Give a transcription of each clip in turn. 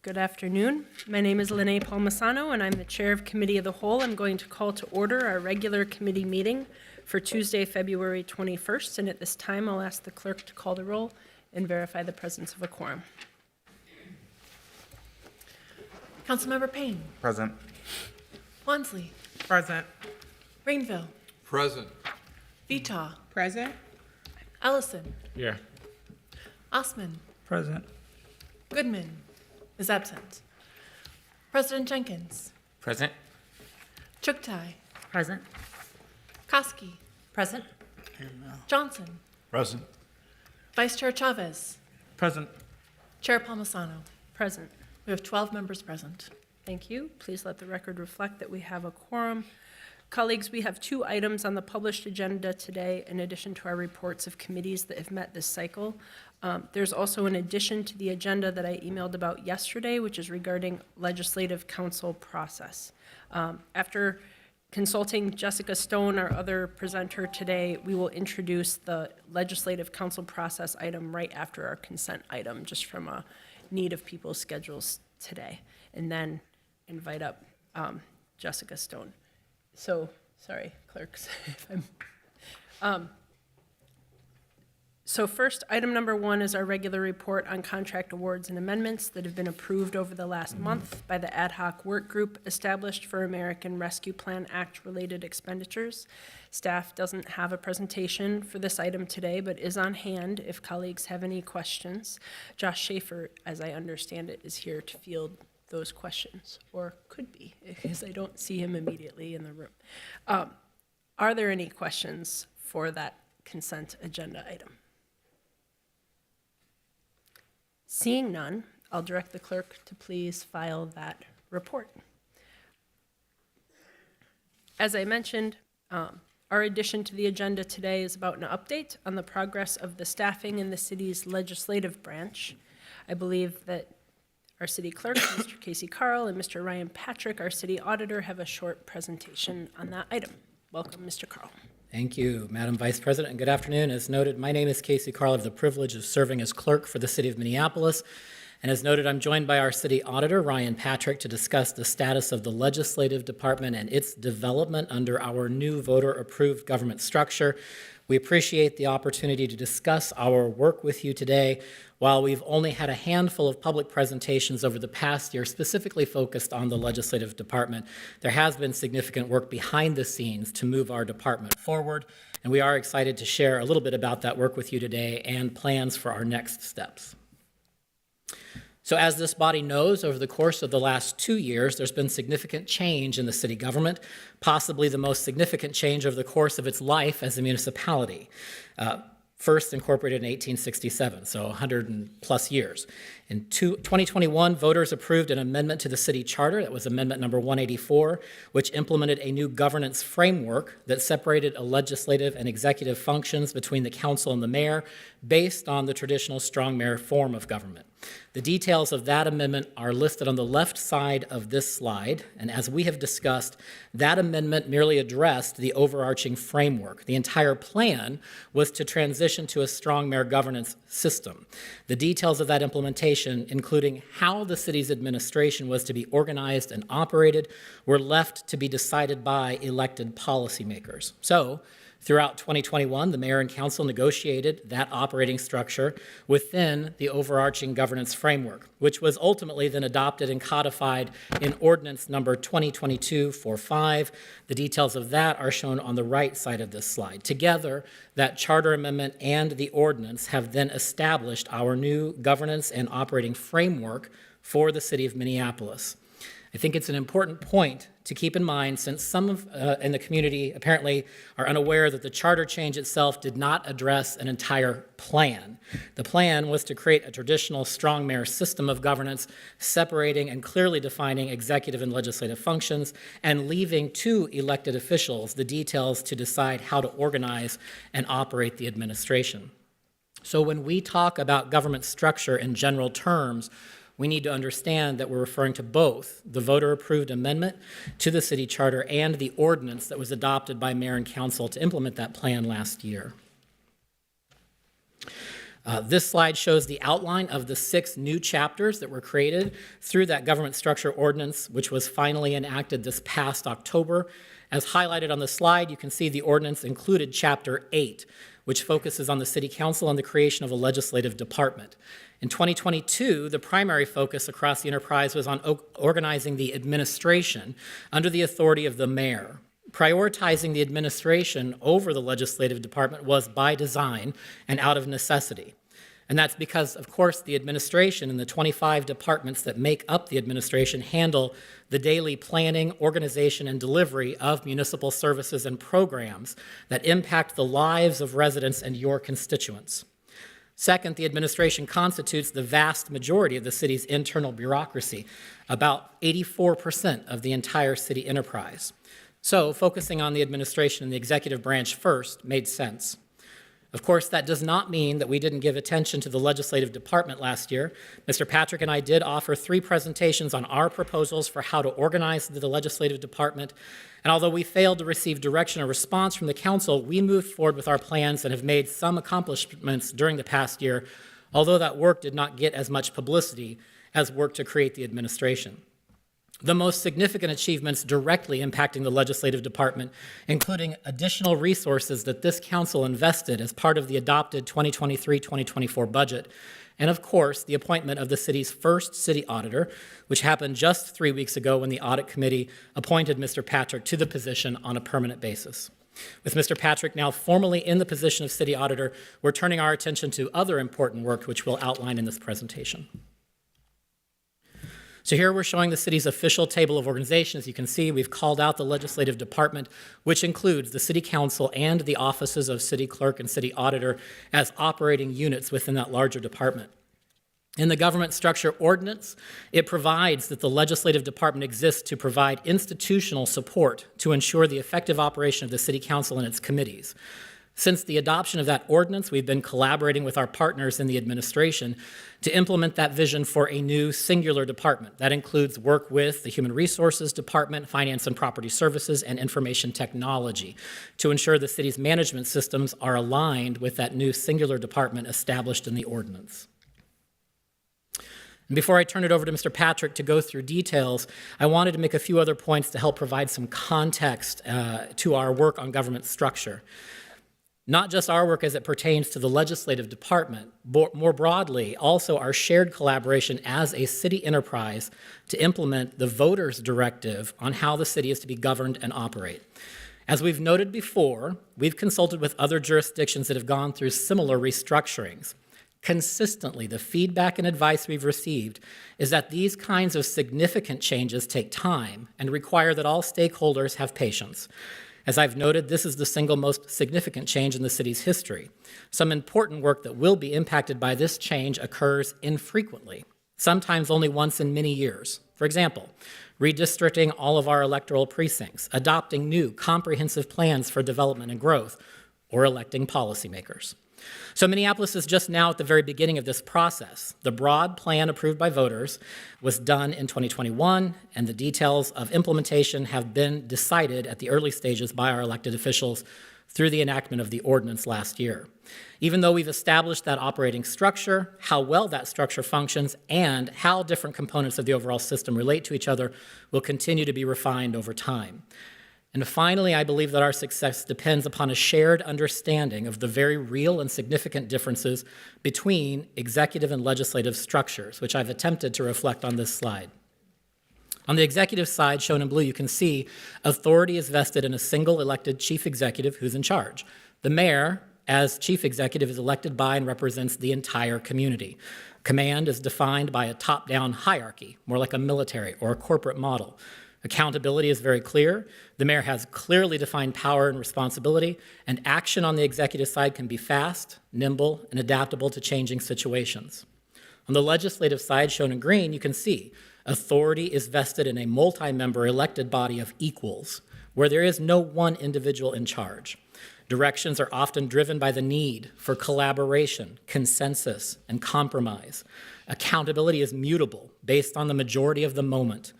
Good afternoon. My name is Lene Palmisano, and I'm the Chair of Committee of the Whole. I'm going to call to order our regular committee meeting for Tuesday, February 21st, and at this time, I'll ask the clerk to call the roll and verify the presence of a quorum. Councilmember Payne. Present. Wansley. Present. Rainville. Present. Vitaw. Present. Ellison. Here. Osman. Present. Goodman is absent. President Jenkins. Present. Chuktai. Present. Koski. Present. Johnson. Present. Vice Chair Chavez. Present. Chair Palmisano. Present. We have 12 members present. Thank you. Please let the record reflect that we have a quorum. Colleagues, we have 2 items on the published agenda today, in addition to our reports of committees that have met this cycle. There's also an addition to the agenda that I emailed about yesterday, which is regarding legislative council process. After consulting Jessica Stone, our other presenter today, we will introduce the legislative council process item right after our consent item, just from a need of people's schedules today, and then invite up Jessica Stone. So, sorry, clerks, if I'm... So first, item number 1 is our regular report on contract awards and amendments that have been approved over the last month by the ad hoc work group established for American Rescue Plan Act-related expenditures. Staff doesn't have a presentation for this item today, but is on hand if colleagues have any questions. Josh Schaefer, as I understand it, is here to field those questions, or could be, because I don't see him immediately in the room. Are there any questions for that consent agenda item? Seeing none, I'll direct the clerk to please file that report. As I mentioned, our addition to the agenda today is about an update on the progress of the staffing in the city's legislative branch. I believe that our city clerk, Mr. Casey Carl, and Mr. Ryan Patrick, our city auditor, have a short presentation on that item. Welcome, Mr. Carl. Thank you, Madam Vice President, and good afternoon. As noted, my name is Casey Carl. I have the privilege of serving as clerk for the City of Minneapolis. And as noted, I'm joined by our city auditor, Ryan Patrick, to discuss the status of the legislative department and its development under our new voter-approved government structure. We appreciate the opportunity to discuss our work with you today. While we've only had a handful of public presentations over the past year specifically focused on the legislative department, there has been significant work behind the scenes to move our department forward, and we are excited to share a little bit about that work with you today and plans for our next steps. So as this body knows, over the course of the last 2 years, there's been significant change in the city government, possibly the most significant change over the course of its life as a municipality. First incorporated in 1867, so 100+ years. In 2021, voters approved an amendment to the city charter, that was amendment number 184, which implemented a new governance framework that separated legislative and executive functions between the council and the mayor based on the traditional strong mayor form of government. The details of that amendment are listed on the left side of this slide, and as we have discussed, that amendment merely addressed the overarching framework. The entire plan was to transition to a strong mayor governance system. The details of that implementation, including how the city's administration was to be organized and operated, were left to be decided by elected policymakers. So, throughout 2021, the mayor and council negotiated that operating structure within the overarching governance framework, which was ultimately then adopted and codified in ordinance number 2022-45. The details of that are shown on the right side of this slide. Together, that charter amendment and the ordinance have then established our new governance and operating framework for the city of Minneapolis. I think it's an important point to keep in mind, since some in the community apparently are unaware that the charter change itself did not address an entire plan. The plan was to create a traditional strong mayor system of governance, separating and clearly defining executive and legislative functions, and leaving to elected officials the details to decide how to organize and operate the administration. So when we talk about government structure in general terms, we need to understand that we're referring to both the voter-approved amendment to the city charter and the ordinance that was adopted by mayor and council to implement that plan last year. This slide shows the outline of the 6 new chapters that were created through that government structure ordinance, which was finally enacted this past October. As highlighted on the slide, you can see the ordinance included Chapter 8, which focuses on the City Council and the creation of a legislative department. In 2022, the primary focus across the enterprise was on organizing the administration under the authority of the mayor. Prioritizing the administration over the legislative department was by design and out of necessity. And that's because, of course, the administration and the 25 departments that make up the administration handle the daily planning, organization, and delivery of municipal services and programs that impact the lives of residents and your constituents. Second, the administration constitutes the vast majority of the city's internal bureaucracy, about 84% of the entire city enterprise. So, focusing on the administration and the executive branch first made sense. Of course, that does not mean that we didn't give attention to the legislative department last year. Mr. Patrick and I did offer 3 presentations on our proposals for how to organize the legislative department. And although we failed to receive direction or response from the council, we moved forward with our plans and have made some accomplishments during the past year, although that work did not get as much publicity as work to create the administration. The most significant achievements directly impacting the legislative department, including additional resources that this council invested as part of the adopted 2023-2024 budget, and of course, the appointment of the city's first city auditor, which happened just 3 weeks ago when the audit committee appointed Mr. Patrick to the position on a permanent basis. With Mr. Patrick now formally in the position of city auditor, we're turning our attention to other important work which we'll outline in this presentation. So here we're showing the city's official table of organization. As you can see, we've called out the legislative department, which includes the city council and the offices of city clerk and city auditor as operating units within that larger department. In the government structure ordinance, it provides that the legislative department exists to provide institutional support to ensure the effective operation of the city council and its committees. Since the adoption of that ordinance, we've been collaborating with our partners in the administration to implement that vision for a new singular department. That includes work with the Human Resources Department, Finance and Property Services, and Information Technology to ensure the city's management systems are aligned with that new singular department established in the ordinance. And before I turn it over to Mr. Patrick to go through details, I wanted to make a few other points to help provide some context to our work on government structure. Not just our work as it pertains to the legislative department, but more broadly, also our shared collaboration as a city enterprise to implement the voters' directive on how the city is to be governed and operate. As we've noted before, we've consulted with other jurisdictions that have gone through similar restructurings. Consistently, the feedback and advice we've received is that these kinds of significant changes take time and require that all stakeholders have patience. As I've noted, this is the single most significant change in the city's history. Some important work that will be impacted by this change occurs infrequently, sometimes only once in many years. For example, redistricting all of our electoral precincts, adopting new comprehensive plans for development and growth, or electing policymakers. So Minneapolis is just now at the very beginning of this process. The broad plan approved by voters was done in 2021, and the details of implementation have been decided at the early stages by our elected officials through the enactment of the ordinance last year. Even though we've established that operating structure, how well that structure functions, and how different components of the overall system relate to each other will continue to be refined over time. And finally, I believe that our success depends upon a shared understanding of the very real and significant differences between executive and legislative structures, which I've attempted to reflect on this slide. On the executive side, shown in blue, you can see authority is vested in a single elected chief executive who's in charge. The mayor, as chief executive, is elected by and represents the entire community. Command is defined by a top-down hierarchy, more like a military or a corporate model. Accountability is very clear. The mayor has clearly defined power and responsibility, and action on the executive side can be fast, nimble, and adaptable to changing situations. On the legislative side, shown in green, you can see authority is vested in a multi-member elected body of equals, where there is no one individual in charge. Directions are often driven by the need for collaboration, consensus, and compromise. Accountability is mutable, based on the majority of the moment.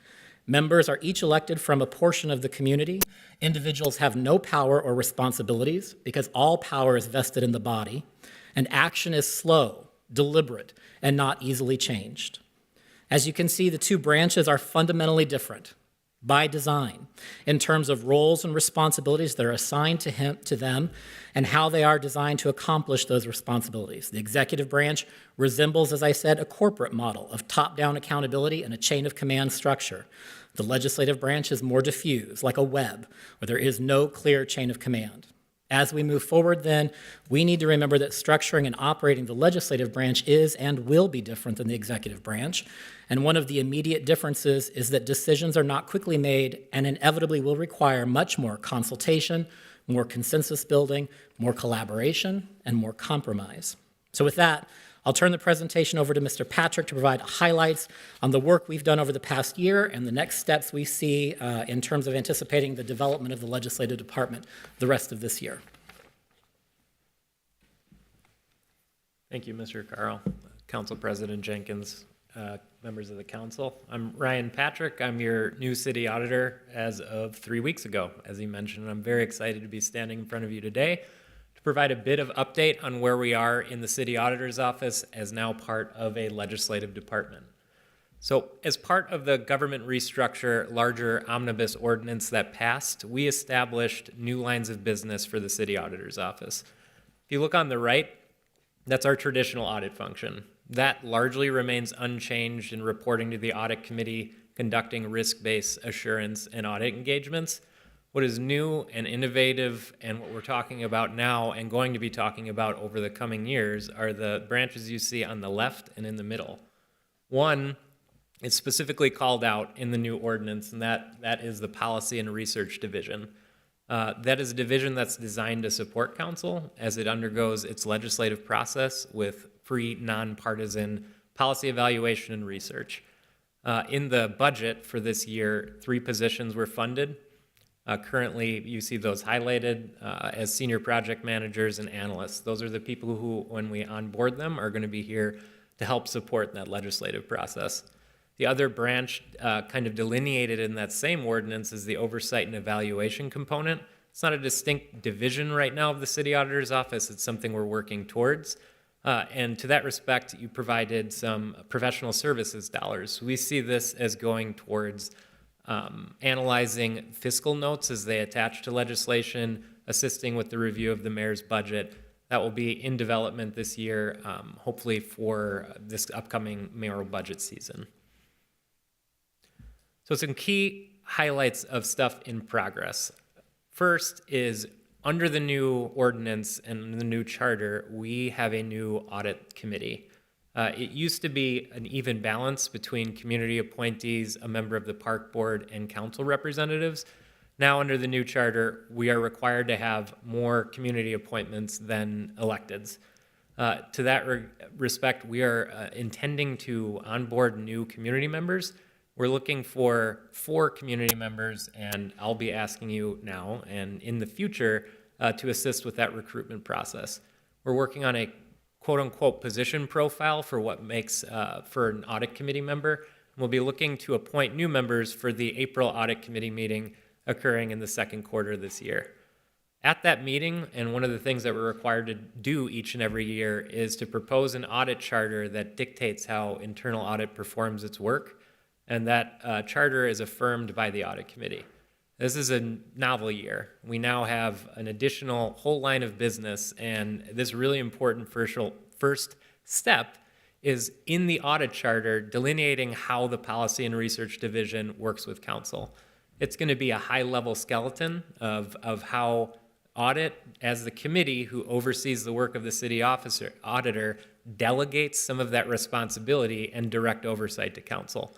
Members are each elected from a portion of the community. Individuals have no power or responsibilities because all power is vested in the body. and action is slow, deliberate, and not easily changed. As you can see, the two branches are fundamentally different by design in terms of roles and responsibilities that are assigned to them and how they are designed to accomplish those responsibilities. The executive branch resembles, as I said, a corporate model of top-down accountability and a chain of command structure. The legislative branch is more diffuse, like a web, where there is no clear chain of command. As we move forward, then, we need to remember that structuring and operating the legislative branch is and will be different than the executive branch. And one of the immediate differences is that decisions are not quickly made and inevitably will require much more consultation, more consensus building, more collaboration, and more compromise. So with that, I'll turn the presentation over to Mr. Patrick to provide highlights on the work we've done over the past year and the next steps we see in terms of anticipating the development of the legislative department the rest of this year. Thank you, Mr. Carl, Council President Jenkins, members of the council. I'm Ryan Patrick. I'm your new city auditor as of 3 weeks ago, as he mentioned. I'm very excited to be standing in front of you today to provide a bit of update on where we are in the city auditor's office as now part of a legislative department. So as part of the government restructure larger omnibus ordinance that passed, we established new lines of business for the city auditor's office. If you look on the right, that's our traditional audit function. That largely remains unchanged in reporting to the audit committee, conducting risk-based assurance and audit engagements. What is new and innovative and what we're talking about now and going to be talking about over the coming years are the branches you see on the left and in the middle. One is specifically called out in the new ordinance, and that is the Policy and Research Division. That is a division that's designed to support council as it undergoes its legislative process with free, nonpartisan policy evaluation and research. In the budget for this year, 3 positions were funded. Currently, you see those highlighted as senior project managers and analysts. Those are the people who, when we onboard them, are going to be here to help support that legislative process. The other branch kind of delineated in that same ordinance is the oversight and evaluation component. It's not a distinct division right now of the city auditor's office. It's something we're working towards. And to that respect, you provided some professional services dollars. We see this as going towards analyzing fiscal notes as they attach to legislation, assisting with the review of the mayor's budget. That will be in development this year, hopefully for this upcoming mayoral budget season. So some key highlights of stuff in progress. First is under the new ordinance and the new charter, we have a new audit committee. It used to be an even balance between community appointees, a member of the park board, and council representatives. Now, under the new charter, we are required to have more community appointments than electeds. To that respect, we are intending to onboard new community members. We're looking for 4 community members, and I'll be asking you now and in the future to assist with that recruitment process. We're working on a quote-unquote position profile for what makes for an audit committee member. We'll be looking to appoint new members for the April audit committee meeting occurring in the second quarter this year. At that meeting, and one of the things that we're required to do each and every year is to propose an audit charter that dictates how internal audit performs its work. And that charter is affirmed by the audit committee. This is a novel year. We now have an additional whole line of business, and this really important first step is in the audit charter delineating how the Policy and Research Division works with council. It's going to be a high-level skeleton of how audit, as the committee who oversees the work of the city auditor, delegates some of that responsibility and direct oversight to council.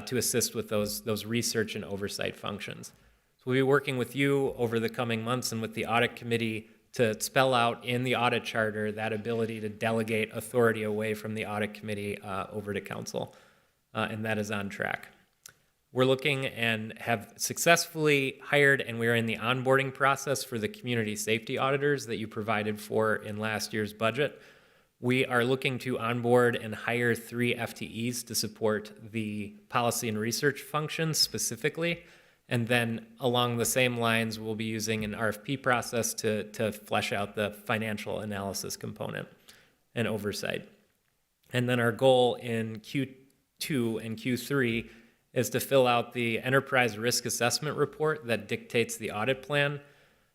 To assist with those research and oversight functions. So we'll be working with you over the coming months and with the audit committee to spell out in the audit charter that ability to delegate authority away from the audit committee over to council, and that is on track. We're looking and have successfully hired, and we are in the onboarding process for the community safety auditors that you provided for in last year's budget. We are looking to onboard and hire 3 FTEs to support the policy and research functions specifically. And then along the same lines, we'll be using an RFP process to flesh out the financial analysis component. and oversight. And then our goal in Q2 and Q3 is to fill out the enterprise risk assessment report that dictates the audit plan,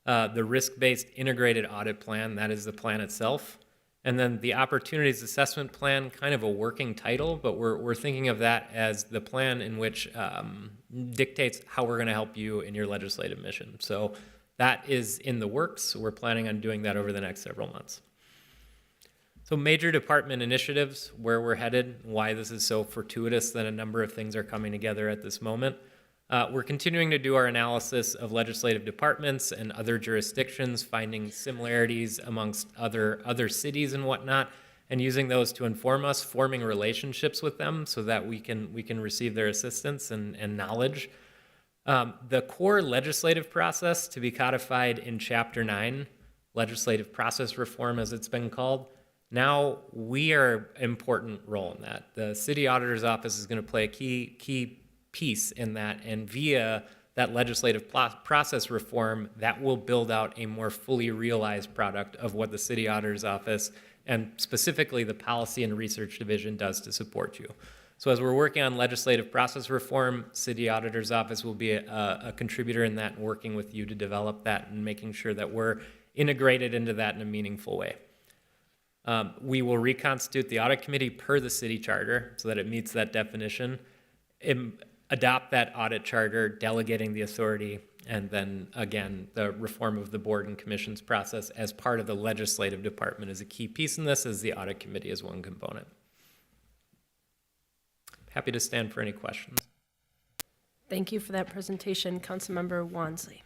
the risk-based integrated audit plan, that is the plan itself, and then the opportunities assessment plan, kind of a working title, but we're thinking of that as the plan in which dictates how we're going to help you in your legislative mission. So that is in the works. We're planning on doing that over the next several months. So major department initiatives, where we're headed, why this is so fortuitous that a number of things are coming together at this moment. We're continuing to do our analysis of legislative departments and other jurisdictions, finding similarities amongst other cities and whatnot, and using those to inform us, forming relationships with them so that we can receive their assistance and knowledge. The core legislative process to be codified in Chapter 9, legislative process reform as it's been called. Now we are an important role in that. The city auditor's office is going to play a key piece in that, and via that legislative process reform, that will build out a more fully realized product of what the city auditor's office and specifically the policy and research division does to support you. So as we're working on legislative process reform, city auditor's office will be a contributor in that and working with you to develop that and making sure that we're integrated into that in a meaningful way. We will reconstitute the audit committee per the city charter so that it meets that definition. Adopt that audit charter, delegating the authority, and then again, the reform of the board and commissions process as part of the legislative department is a key piece in this, as the audit committee is one component. Happy to stand for any questions. Thank you for that presentation, Councilmember Wansley.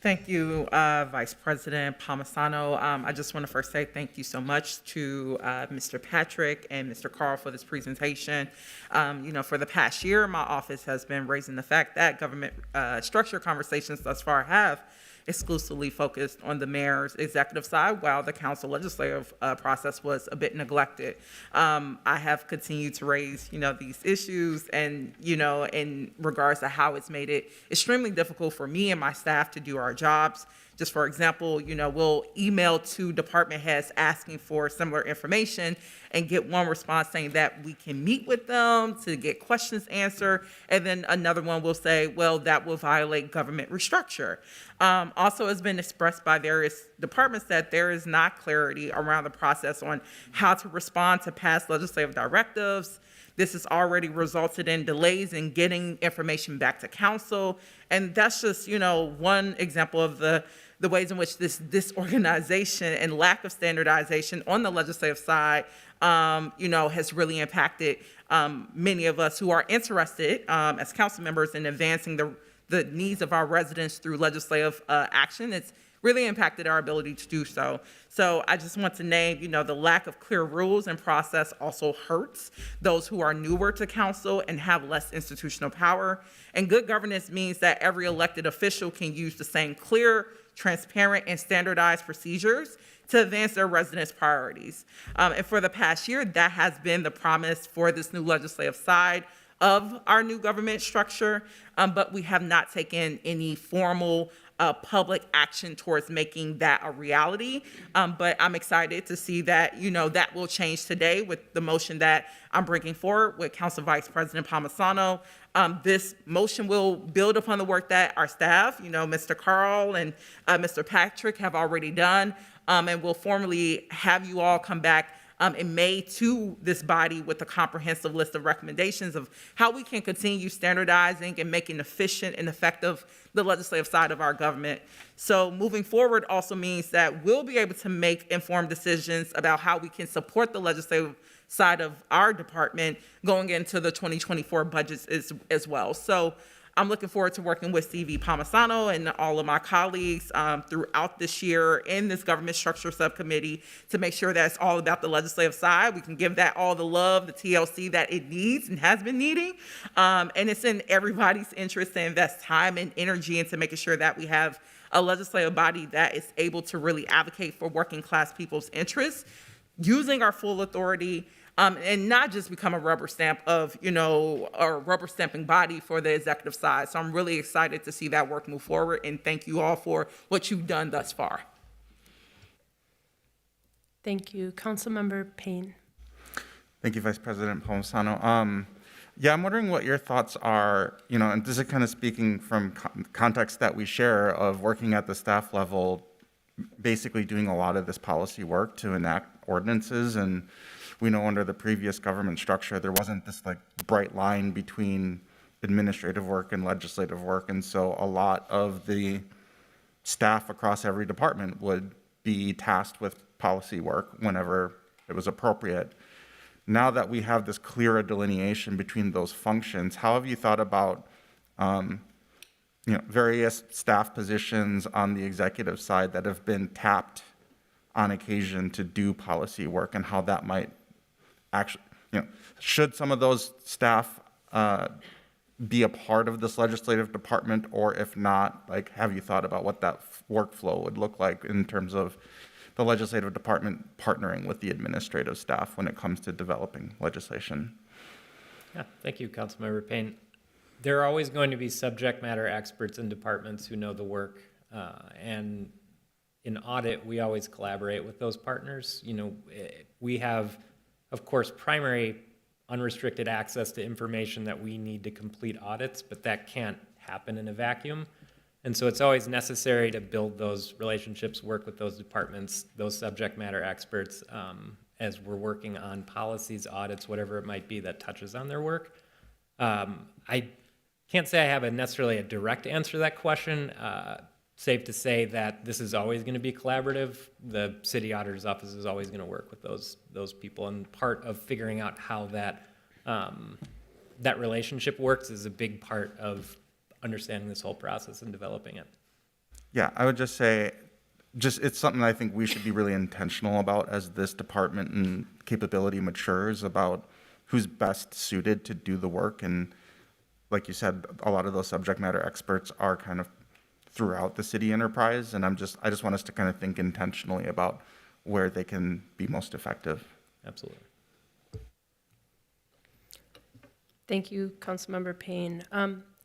Thank you, Vice President Palmisano. I just want to first say thank you so much to Mr. Patrick and Mr. Carl for this presentation. For the past year, my office has been raising the fact that government structure conversations thus far have exclusively focused on the mayor's executive side, while the council legislative process was a bit neglected. I have continued to raise, these issues and, in regards to how it's made it extremely difficult for me and my staff to do our jobs. Just for example, we'll email to department heads asking for similar information and get one response saying that we can meet with them to get questions answered. And then another one will say, well, that will violate government restructure. Also, has been expressed by various departments that there is not clarity around the process on how to respond to past legislative directives. This has already resulted in delays in getting information back to council. And that's just, one example of the ways in which this disorganization and lack of standardization on the legislative side, has really impacted many of us who are interested as council members in advancing the needs of our residents through legislative action. It's really impacted our ability to do so. So I just want to name, the lack of clear rules and process also hurts those who are newer to council and have less institutional power. And good governance means that every elected official can use the same clear, transparent, and standardized procedures to advance their residents' priorities. And for the past year, that has been the promise for this new legislative side of our new government structure, but we have not taken any formal public action towards making that a reality. But I'm excited to see that, that will change today with the motion that I'm bringing forward with Council Vice President Palmisano. This motion will build upon the work that our staff, Mr. Carl and Mr. Patrick have already done, and we'll formally have you all come back in May to this body with a comprehensive list of recommendations of how we can continue standardizing and making efficient and effective the legislative side of our government. So moving forward also means that we'll be able to make informed decisions about how we can support the legislative side of our department going into the 2024 budgets as well. So I'm looking forward to working with CV Palmisano and all of my colleagues throughout this year in this government structure subcommittee to make sure that it's all about the legislative side. We can give that all the love, the TLC that it needs and has been needing. And it's in everybody's interest to invest time and energy into making sure that we have a legislative body that is able to really advocate for working class people's interests, using our full authority, and not just become a rubber stamp of, a rubber stamping body for the executive side. So I'm really excited to see that work move forward, and thank you all for what you've done thus far. Thank you. Councilmember Payne. Thank you, Vice President Palmisano. Yeah, I'm wondering what your thoughts are, and this is kind of speaking from context that we share of working at the staff level, basically doing a lot of this policy work to enact ordinances. And we know under the previous government structure, there wasn't this like bright line between administrative work and legislative work. And so a lot of the staff across every department would be tasked with policy work whenever it was appropriate. Now that we have this clearer delineation between those functions, how have you thought about various staff positions on the executive side that have been tapped on occasion to do policy work, and how that might actually, should some of those staff be a part of this legislative department, or if not, like, have you thought about what that workflow would look like in terms of the legislative department partnering with the administrative staff when it comes to developing legislation? Yeah, thank you, Councilmember Payne. There are always going to be subject matter experts in departments who know the work, and in audit, we always collaborate with those partners. We have, of course, primary unrestricted access to information that we need to complete audits, but that can't happen in a vacuum. And so it's always necessary to build those relationships, work with those departments, those subject matter experts, as we're working on policies, audits, whatever it might be that touches on their work. I can't say I have necessarily a direct answer to that question. Safe to say that this is always going to be collaborative. The city auditor's office is always going to work with those people, and part of figuring out how that that relationship works is a big part of understanding this whole process and developing it. Yeah, I would just say, it's something I think we should be really intentional about as this department and capability matures, about who's best suited to do the work. And like you said, a lot of those subject matter experts are kind of throughout the city enterprise. And I just want us to kind of think intentionally about where they can be most effective. Absolutely. Thank you, Councilmember Payne.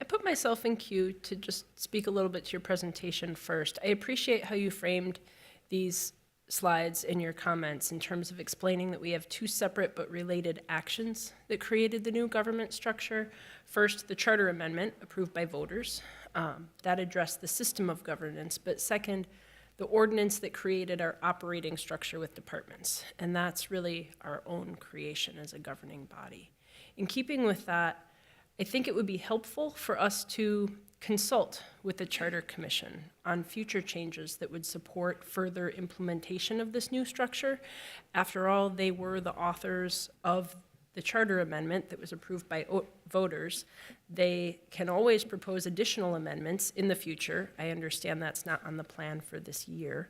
I put myself in queue to just speak a little bit to your presentation first. I appreciate how you framed these slides in your comments in terms of explaining that we have two separate but related actions that created the new government structure. First, the charter amendment approved by voters that addressed the system of governance, but second, the ordinance that created our operating structure with departments. And that's really our own creation as a governing body. In keeping with that, I think it would be helpful for us to consult with the Charter Commission on future changes that would support further implementation of this new structure. After all, they were the authors of the charter amendment that was approved by voters. They can always propose additional amendments in the future. I understand that's not on the plan for this year.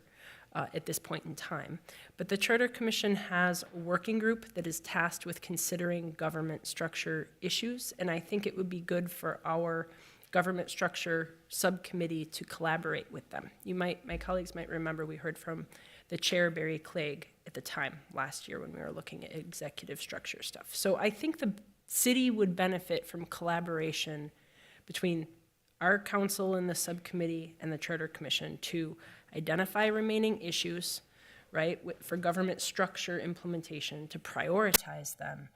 At this point in time. But the Charter Commission has a working group that is tasked with considering government structure issues, and I think it would be good for our government structure subcommittee to collaborate with them. My colleagues might remember we heard from the chair, Barry Clegg, at the time last year when we were looking at executive structure stuff. So I think the city would benefit from collaboration between our council and the subcommittee and the Charter Commission to identify remaining issues, right, for government structure implementation, to prioritize them,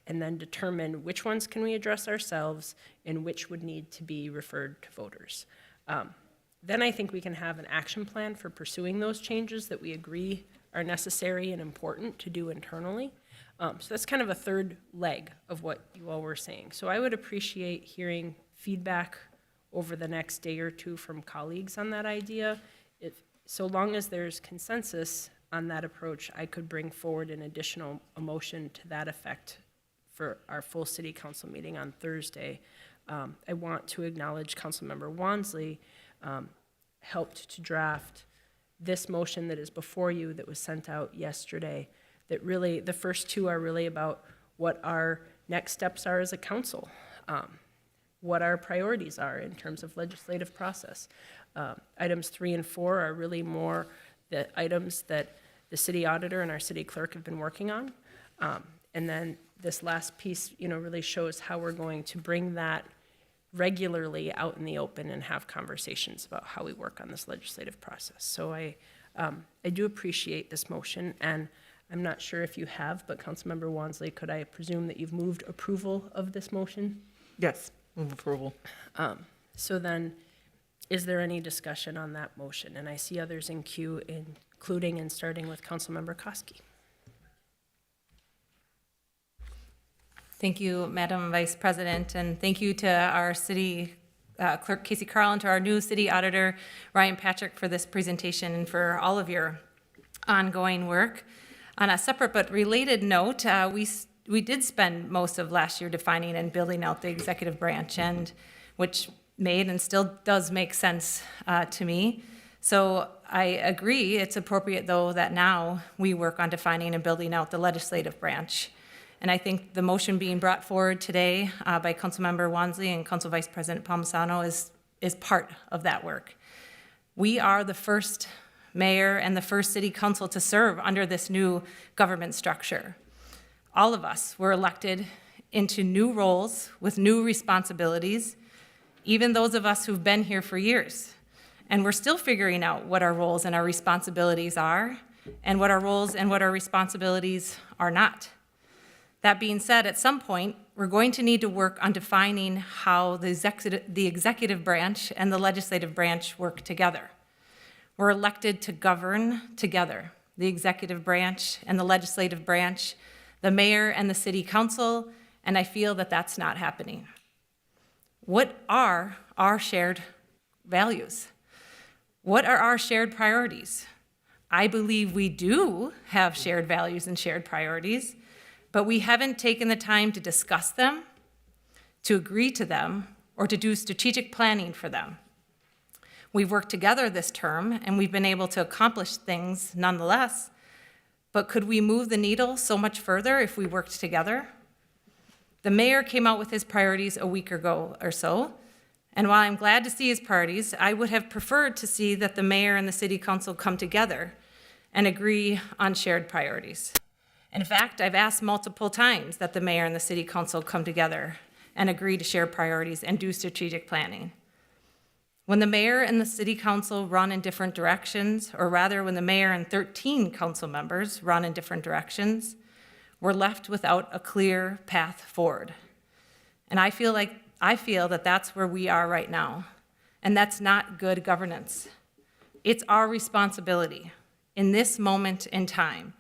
and then determine which ones can we address ourselves and which would need to be referred to voters. Then I think we can have an action plan for pursuing those changes that we agree are necessary and important to do internally. So that's kind of a third leg of what you all were saying. So I would appreciate hearing feedback over the next day or two from colleagues on that idea. So long as there's consensus on that approach, I could bring forward an additional motion to that effect for our full city council meeting on Thursday. I want to acknowledge Councilmember Wansley helped to draft this motion that is before you that was sent out yesterday, that really, the first two are really about what our next steps are as a council, what our priorities are in terms of legislative process. Items 3 and 4 are really more the items that the city auditor and our city clerk have been working on. And then this last piece, really shows how we're going to bring that regularly out in the open and have conversations about how we work on this legislative process. So I I do appreciate this motion, and I'm not sure if you have, but Councilmember Wansley, could I presume that you've moved approval of this motion? Yes, move approval. So then, is there any discussion on that motion? And I see others in queue, including and starting with Councilmember Koski. Thank you, Madam Vice President, and thank you to our city clerk, Casey Carl, and to our new city auditor, Ryan Patrick, for this presentation and for all of your ongoing work. On a separate but related note, we did spend most of last year defining and building out the executive branch, and which made and still does make sense to me. So I agree it's appropriate, though, that now we work on defining and building out the legislative branch. And I think the motion being brought forward today by Councilmember Wansley and Council Vice President Palmisano is part of that work. We are the first mayor and the first city council to serve under this new government structure. All of us were elected into new roles with new responsibilities, even those of us who've been here for years. And we're still figuring out what our roles and our responsibilities are, and what our roles and what our responsibilities are not. That being said, at some point, we're going to need to work on defining how the executive branch and the legislative branch work together. We're elected to govern together, the executive branch and the legislative branch, the mayor and the city council, and I feel that that's not happening. What are our shared values? What are our shared priorities? I believe we do have shared values and shared priorities, but we haven't taken the time to discuss them, to agree to them, or to do strategic planning for them. We've worked together this term, and we've been able to accomplish things nonetheless, but could we move the needle so much further if we worked together? The mayor came out with his priorities a week ago or so, and while I'm glad to see his priorities, I would have preferred to see that the mayor and the city council come together and agree on shared priorities. In fact, I've asked multiple times that the mayor and the city council come together and agree to share priorities and do strategic planning. When the mayor and the city council run in different directions, or rather when the mayor and 13 council members run in different directions, we're left without a clear path forward. And I feel that that's where we are right now, and that's not good governance. It's our responsibility in this moment in time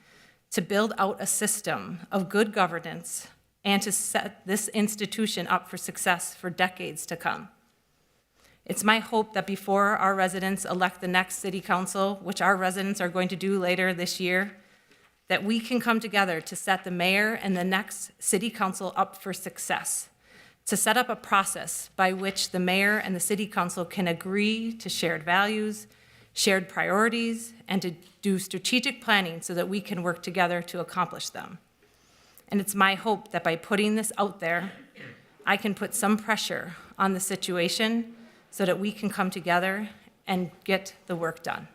to build out a system of good governance and to set this institution up for success for decades to come. It's my hope that before our residents elect the next city council, which our residents are going to do later this year, that we can come together to set the mayor and the next city council up for success, to set up a process by which the mayor and the city council can agree to shared values, shared priorities, and to do strategic planning so that we can work together to accomplish them. And it's my hope that by putting this out there, I can put some pressure on the situation so that we can come together and get the work done.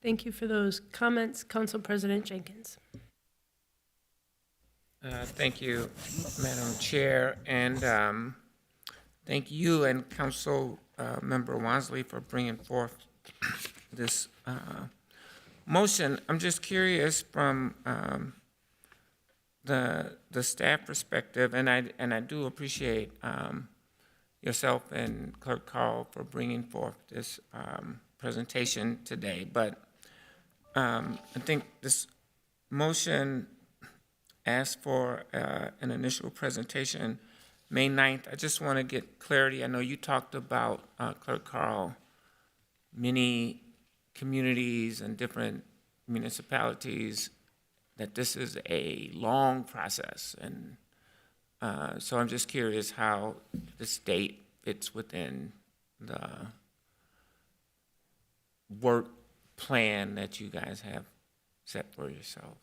Thank you for those comments, Council President Jenkins. Thank you, Madam Chair, and thank you and Council Member Wansley for bringing forth this motion. I'm just curious from the staff perspective, and I do appreciate yourself and Clerk Carl for bringing forth this presentation today. But I think this motion asked for an initial presentation May 9th. I just want to get clarity. I know you talked about, Clerk Carl, many communities and different municipalities, that this is a long process. And so I'm just curious how the state fits within the work plan that you guys have set for yourselves.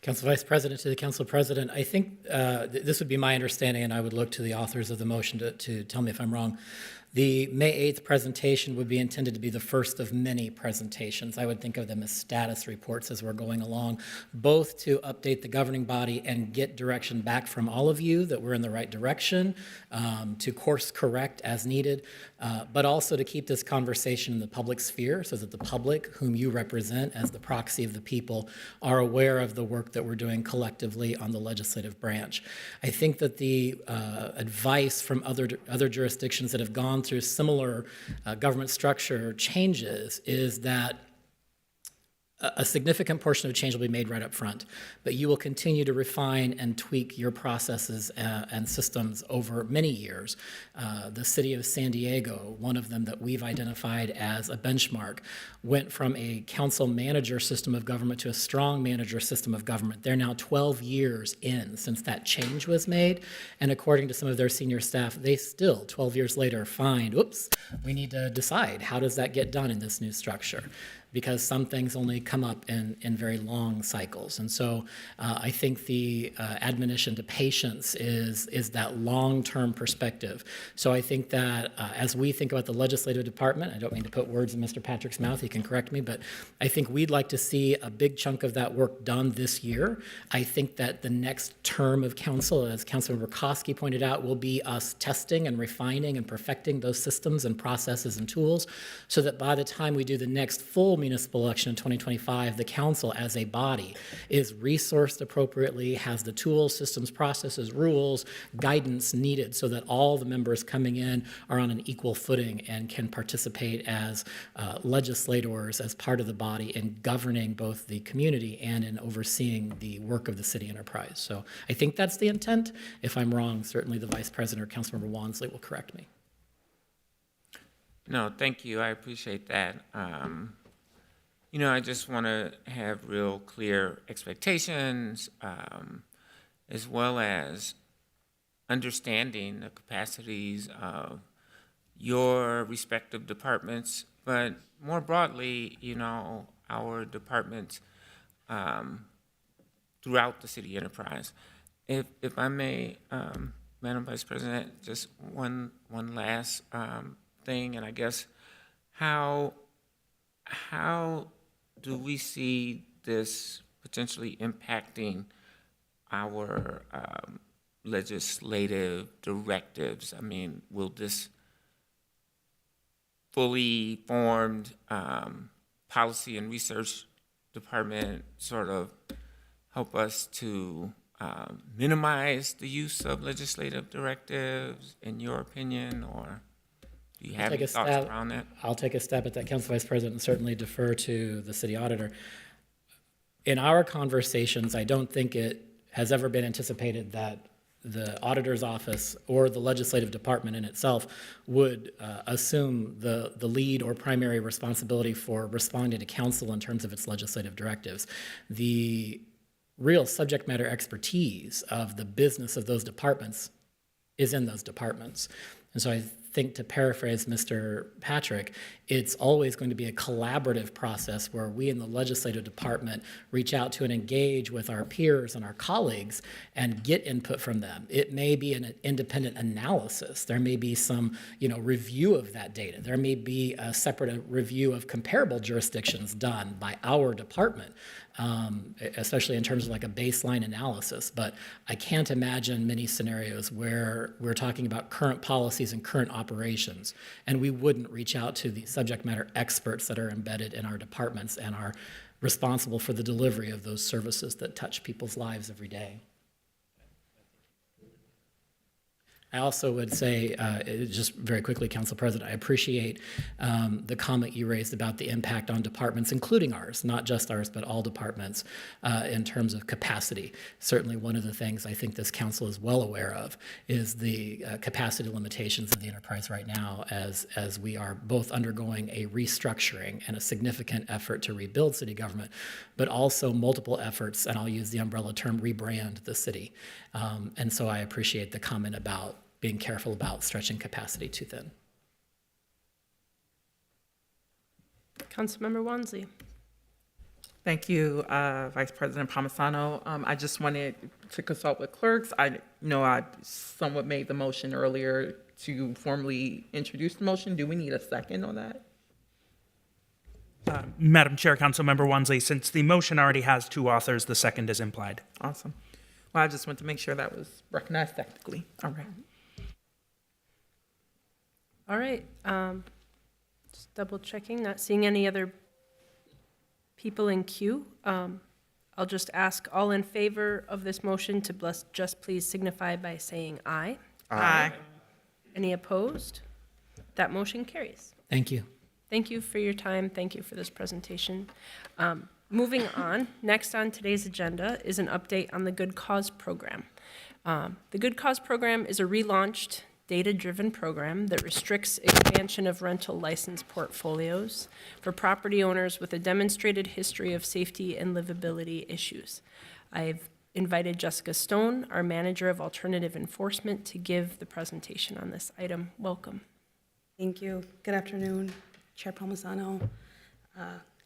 Council Vice President, to the Council President, I think this would be my understanding, and I would look to the authors of the motion to tell me if I'm wrong. The May 8th presentation would be intended to be the first of many presentations. I would think of them as status reports as we're going along, both to update the governing body and get direction back from all of you that we're in the right direction, to course correct as needed, but also to keep this conversation in the public sphere so that the public, whom you represent as the proxy of the people, are aware of the work that we're doing collectively on the legislative branch. I think that the advice from other jurisdictions that have gone through similar government structure changes is that a significant portion of change will be made right up front, but you will continue to refine and tweak your processes and systems over many years. The city of San Diego, one of them that we've identified as a benchmark, went from a council manager system of government to a strong manager system of government. They're now 12 years in since that change was made, and according to some of their senior staff, they still, 12 years later, find, oops, we need to decide how does that get done in this new structure, because some things only come up in very long cycles. And so I think the admonition to patience is that long-term perspective. So I think that as we think about the legislative department, I don't mean to put words in Mr. Patrick's mouth, he can correct me, but I think we'd like to see a big chunk of that work done this year. I think that the next term of council, as Councilmember Koski pointed out, will be us testing and refining and perfecting those systems and processes and tools so that by the time we do the next full municipal election in 2025, the council as a body is resourced appropriately, has the tools, systems, processes, rules, guidance needed so that all the members coming in are on an equal footing and can participate as legislators, as part of the body in governing both the community and in overseeing the work of the city enterprise. So I think that's the intent. If I'm wrong, certainly the Vice President or Councilmember Wansley will correct me. No, thank you. I appreciate that. You know, I just want to have real clear expectations, as well as understanding the capacities of your respective departments, but more broadly, you know, our departments throughout the city enterprise. If I may, Madam Vice President, just one last thing, and I guess how do we see this potentially impacting our legislative directives? I mean, will this fully formed policy and research department sort of help us to minimize the use of legislative directives, in your opinion, or do you have any thoughts around that? I'll take a stab at that, Council Vice President, and certainly defer to the city auditor. In our conversations, I don't think it has ever been anticipated that the auditor's office or the legislative department in itself would assume the lead or primary responsibility for responding to council in terms of its legislative directives. The real subject matter expertise of the business of those departments is in those departments. And so I think, to paraphrase Mr. Patrick, it's always going to be a collaborative process where we in the legislative department reach out to and engage with our peers and our colleagues and get input from them. It may be an independent analysis. There may be some, review of that data. There may be a separate review of comparable jurisdictions done by our department, especially in terms of like a baseline analysis. But I can't imagine many scenarios where we're talking about current policies and current operations, and we wouldn't reach out to the subject matter experts that are embedded in our departments and are responsible for the delivery of those services that touch people's lives every day. I also would say, just very quickly, Council President, I appreciate the comment you raised about the impact on departments, including ours, not just ours, but all departments, in terms of capacity. Certainly one of the things I think this council is well aware of is the capacity limitations of the enterprise right now as we are both undergoing a restructuring and a significant effort to rebuild city government, but also multiple efforts, and I'll use the umbrella term, rebrand the city. And so I appreciate the comment about being careful about stretching capacity too thin. Councilmember Wansley. Thank you, Vice President Palmisano. I just wanted to consult with clerks. I know I somewhat made the motion earlier to formally introduce the motion. Do we need a second on that? Madam Chair, Councilmember Wansley, since the motion already has two authors, the second is implied. Awesome. Well, I just want to make sure that was recognized technically. All right. All right, just double checking, not seeing any other people in queue. I'll just ask all in favor of this motion to just please signify by saying aye. Aye. Any opposed? That motion carries. Thank you. Thank you for your time. Thank you for this presentation. Moving on, next on today's agenda is an update on the Good Cause Program. The Good Cause Program is a relaunched, data-driven program that restricts expansion of rental license portfolios for property owners with a demonstrated history of safety and livability issues. I've invited Jessica Stone, our Manager of Alternative Enforcement, to give the presentation on this item. Welcome. Thank you. Good afternoon, Chair Palmisano,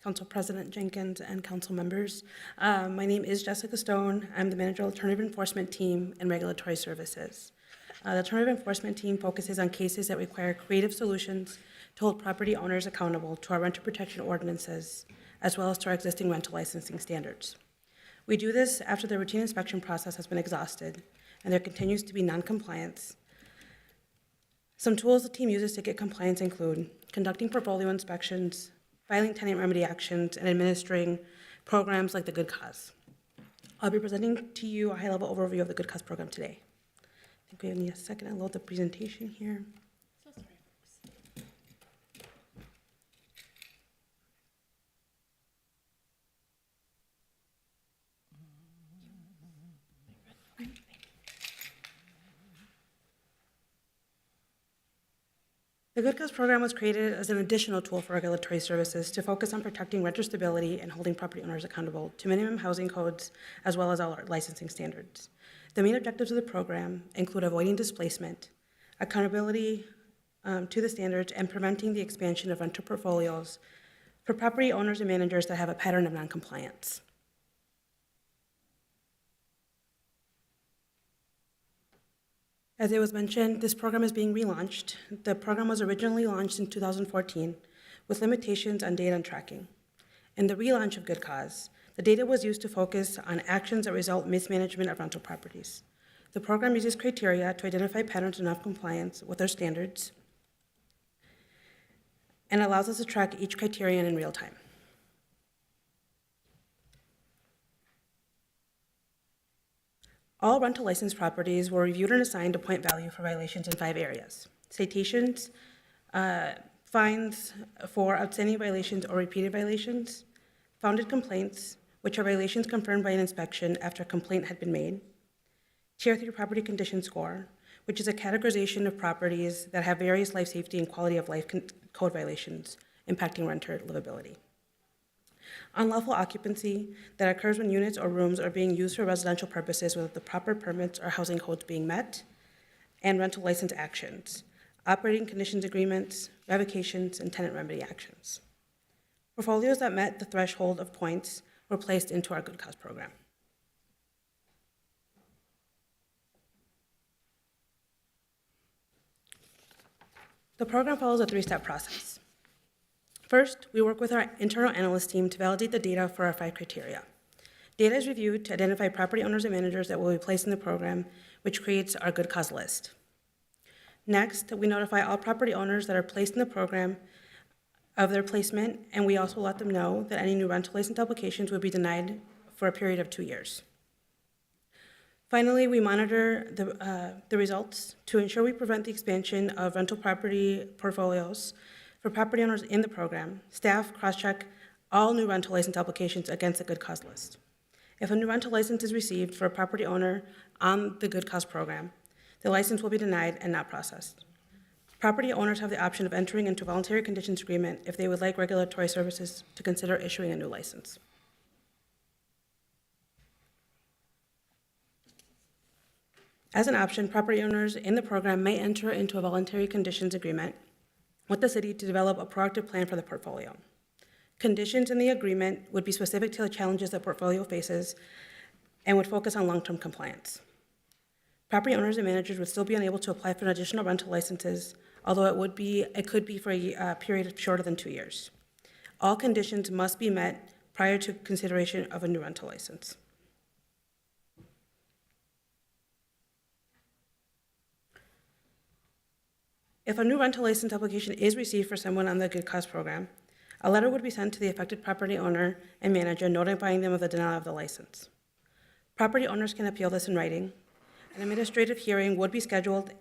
Council President Jenkins, and council members. My name is Jessica Stone. I'm the Manager of Alternative Enforcement Team and Regulatory Services. The Alternative Enforcement Team focuses on cases that require creative solutions to hold property owners accountable to our renter protection ordinances, as well as to our existing rental licensing standards. We do this after the routine inspection process has been exhausted and there continues to be non-compliance. Some tools the team uses to get compliance include conducting portfolio inspections, filing tenant remedy actions, and administering programs like the Good Cause. I'll be presenting to you a high-level overview of the Good Cause program today. I think we need a second to load the presentation here. The Good Cause program was created as an additional tool for regulatory services to focus on protecting renter stability and holding property owners accountable to minimum housing codes as well as all our licensing standards. The main objectives of the program include avoiding displacement, accountability to the standards, and preventing the expansion of renter portfolios for property owners and managers that have a pattern of noncompliance. As it was mentioned, this program is being relaunched. The program was originally launched in 2014 with limitations on data and tracking. In the relaunch of Good Cause, the data was used to focus on actions that result in mismanagement of rental properties. The program uses criteria to identify patterns of noncompliance with our standards and allows us to track each criterion in real time. All rental license properties were reviewed and assigned a point value for violations in 5 areas: citations, fines for outstanding violations or repeated violations, founded complaints, which are violations confirmed by an inspection after a complaint had been made, Tier 3 property condition score, which is a categorization of properties that have various life safety and quality of life code violations impacting renter livability. Unlawful occupancy that occurs when units or rooms are being used for residential purposes without the proper permits or housing codes being met, and rental license actions, operating conditions agreements, revocations, and tenant remedy actions. Portfolios that met the threshold of points were placed into our Good Cause program. The program follows a 3-step process. First, we work with our internal analyst team to validate the data for our 5 criteria. Data is reviewed to identify property owners and managers that will be placed in the program, which creates our Good Cause list. Next, we notify all property owners that are placed in the program of their placement, and we also let them know that any new rental license applications will be denied for a period of 2 years. Finally, we monitor the results to ensure we prevent the expansion of rental property portfolios for property owners in the program. Staff cross-check all new rental license applications against the Good Cause list. If a new rental license is received for a property owner on the Good Cause program, the license will be denied and not processed. Property owners have the option of entering into a voluntary conditions agreement if they would like regulatory services to consider issuing a new license. As an option, property owners in the program may enter into a voluntary conditions agreement with the city to develop a proactive plan for the portfolio. Conditions in the agreement would be specific to the challenges the portfolio faces and would focus on long-term compliance. Property owners and managers would still be unable to apply for additional rental licenses, although it could be for a period shorter than 2 years. All conditions must be met prior to consideration of a new rental license. If a new rental license application is received for someone on the Good Cause program, a letter would be sent to the affected property owner and manager notifying them of the denial of the license. Property owners can appeal this in writing. An administrative hearing would be scheduled,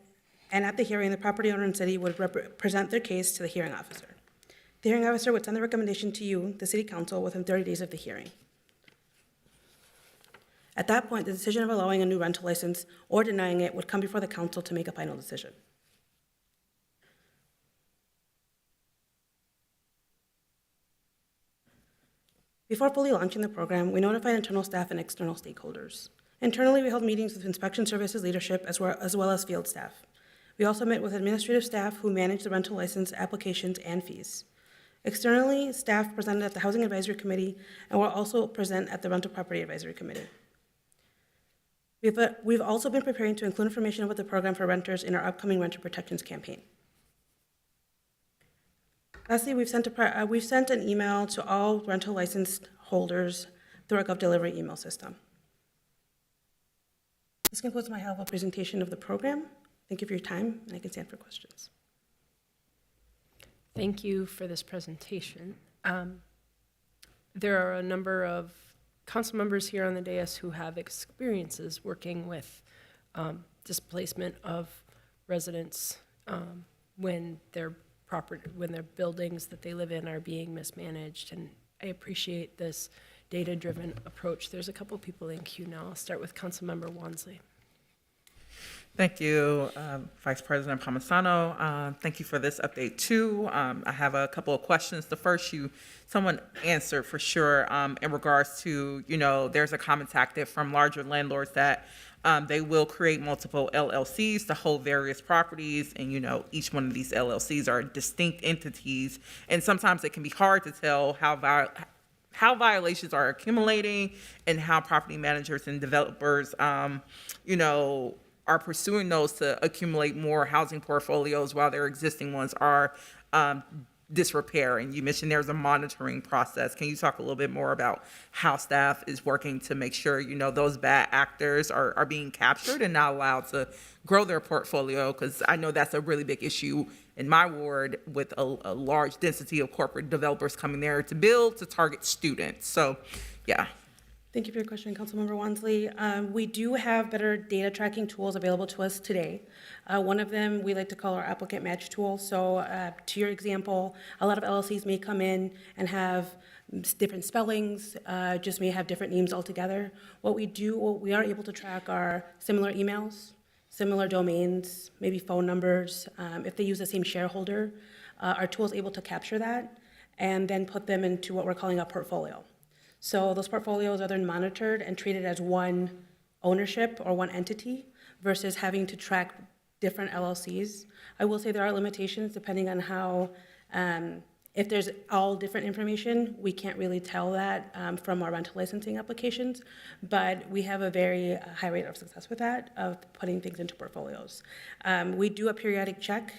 and at the hearing, the property owner and city would present their case to the hearing officer. The hearing officer would send the recommendation to you, the city council, within 30 days of the hearing. At that point, the decision of allowing a new rental license or denying it would come before the council to make a final decision. Before fully launching the program, we notified internal staff and external stakeholders. Internally, we held meetings with inspection services leadership as well as field staff. We also met with administrative staff who manage the rental license applications and fees. Externally, staff presented at the Housing Advisory Committee and will also present at the Rental Property Advisory Committee. We've also been preparing to include information about the program for renters in our upcoming renter protections campaign. Lastly, we've sent an email to all rental license holders through our GovDelivery email system. This concludes my high-level presentation of the program. Thank you for your time, and I can stand for questions. Thank you for this presentation. There are a number of council members here on the dais who have experiences working with displacement of residents when their buildings that they live in are being mismanaged, and I appreciate this data-driven approach. There's a couple people in queue now. I'll start with Councilmember Wansley. Thank you, Vice President Palmisano. Thank you for this update too. I have a couple of questions. The first, someone answered for sure in regards to, there's a common tactic from larger landlords that they will create multiple LLCs to hold various properties, and each one of these LLCs are distinct entities, and sometimes it can be hard to tell how violations are accumulating and how property managers and developers, are pursuing those to accumulate more housing portfolios while their existing ones are disrepair. And you mentioned there's a monitoring process. Can you talk a little bit more about how staff is working to make sure, those bad actors are being captured and not allowed to grow their portfolio? Because I know that's a really big issue in my ward with a large density of corporate developers coming there to build to target students. So, yeah. Thank you for your question, Councilmember Wansley. We do have better data tracking tools available to us today. One of them we like to call our applicant match tool. So to your example, a lot of LLCs may come in and have different spellings, just may have different names altogether. What we are able to track are similar emails, similar domains, maybe phone numbers. If they use the same shareholder, our tool is able to capture that and then put them into what we're calling a portfolio. So those portfolios are then monitored and treated as one ownership or one entity versus having to track different LLCs. I will say there are limitations depending on how, if there's all different information, we can't really tell that from our rental licensing applications, but we have a very high rate of success with that, of putting things into portfolios. We do a periodic check.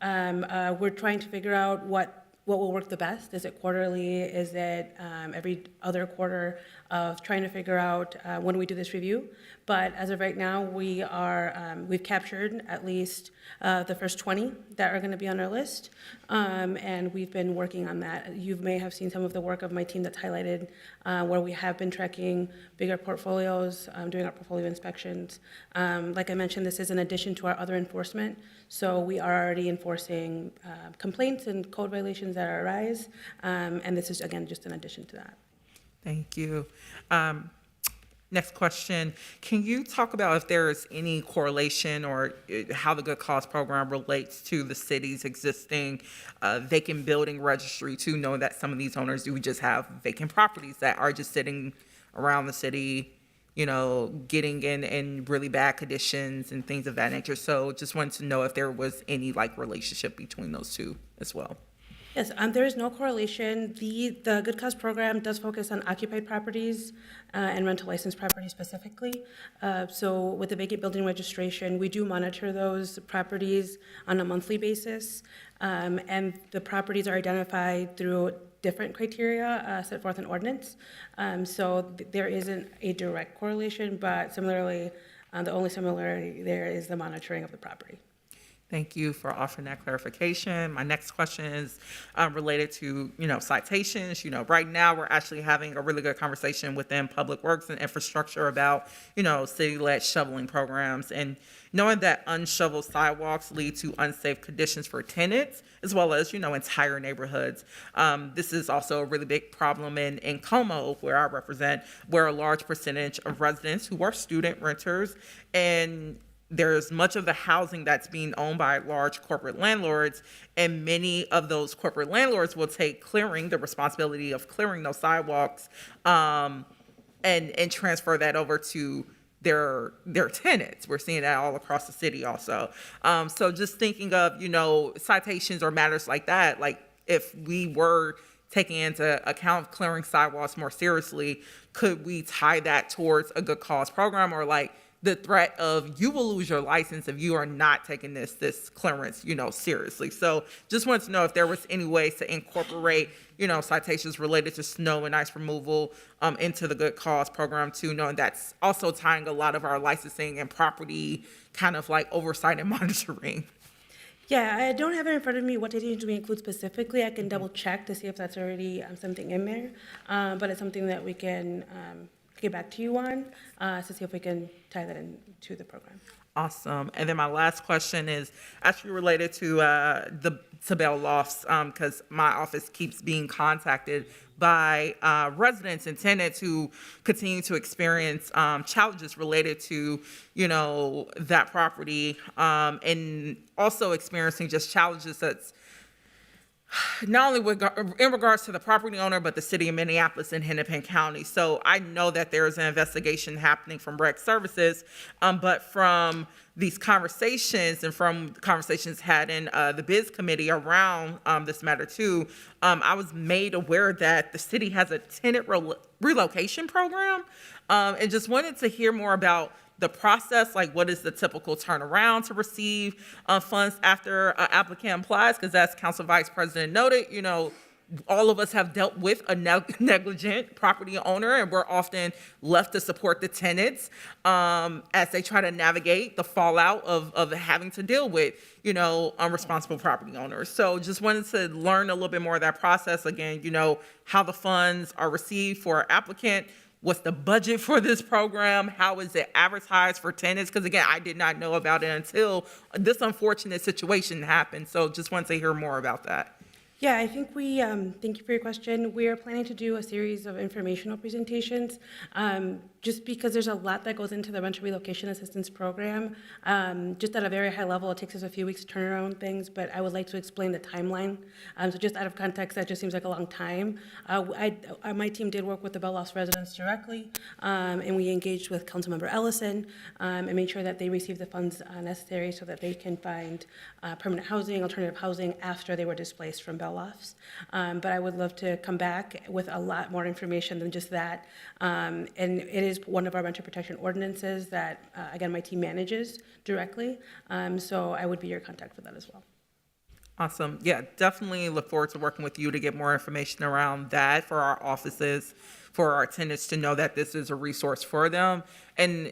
We're trying to figure out what will work the best. Is it quarterly? Is it every other quarter? Of trying to figure out when we do this review. But as of right now, we've captured at least the first 20 that are going to be on our list, and we've been working on that. You may have seen some of the work of my team that's highlighted, where we have been tracking bigger portfolios, doing our portfolio inspections. Like I mentioned, this is in addition to our other enforcement. So we are already enforcing complaints and code violations that arise, and this is, again, just in addition to that. Thank you. Next question. Can you talk about if there is any correlation or how the Good Cause program relates to the city's existing vacant building registry too, knowing that some of these owners do just have vacant properties that are just sitting around the city, getting in really bad conditions and things of that nature. So just wanted to know if there was any relationship between those two as well. Yes, there is no correlation. The Good Cause program does focus on occupied properties and rental license properties specifically. So with the vacant building registration, we do monitor those properties on a monthly basis. And the properties are identified through different criteria set forth in ordinance. So there isn't a direct correlation, but similarly, the only similarity there is the monitoring of the property. Thank you for offering that clarification. My next question is related to, citations. Right now, we're actually having a really good conversation within Public Works and Infrastructure about, city-led shoveling programs. And knowing that unshoveled sidewalks lead to unsafe conditions for tenants, as well as, entire neighborhoods. This is also a really big problem in Como, where I represent, where a large percentage of residents who are student renters, and there's much of the housing that's being owned by large corporate landlords, and many of those corporate landlords will take the responsibility of clearing those sidewalks, and transfer that over to their tenants. We're seeing that all across the city also. So just thinking of, citations or matters like that, like if we were taking into account clearing sidewalks more seriously, could we tie that towards a good cause program, or like the threat of you will lose your license if you are not taking this clearance, seriously. So just wanted to know if there was any ways to incorporate, citations related to snow and ice removal into the good cause program too, knowing that's also tying a lot of our licensing and property kind of like oversight and monitoring. Yeah, I don't have it in front of me what citations we include specifically. I can double check to see if that's already something in there, but it's something that we can get back to you on to see if we can tie that into the program. Awesome. And then my last question is actually related to the Bell Lofts, because my office keeps being contacted by residents and tenants who continue to experience challenges related to, that property, and also experiencing just challenges that's not only in regards to the property owner, but the city of Minneapolis and Hennepin County. So I know that there is an investigation happening from Rec Services, but from these conversations and from conversations had in the Biz Committee around this matter too, I was made aware that the city has a tenant relocation program, and just wanted to hear more about the process, like what is the typical turnaround to receive funds after an applicant applies? Because as Council Vice President noted, all of us have dealt with a negligent property owner, and we're often left to support the tenants as they try to navigate the fallout of having to deal with, unresponsible property owners. So just wanted to learn a little bit more of that process. Again, how the funds are received for an applicant. What's the budget for this program? How is it advertised for tenants? Because again, I did not know about it until this unfortunate situation happened. So just wanted to hear more about that. Yeah, I think thank you for your question. We are planning to do a series of informational presentations, just because there's a lot that goes into the rental relocation assistance program. Just at a very high level, it takes us a few weeks to turn around things, but I would like to explain the timeline. So just out of context, that just seems like a long time. My team did work with the Bell Lofts residents directly, and we engaged with Councilmember Ellison and made sure that they received the funds necessary so that they can find permanent housing, alternative housing after they were displaced from Bell Lofts. But I would love to come back with a lot more information than just that. And it is one of our renter protection ordinances that, again, my team manages directly. So I would be your contact for that as well. Awesome. Yeah, definitely look forward to working with you to get more information around that for our offices, for our tenants to know that this is a resource for them. And,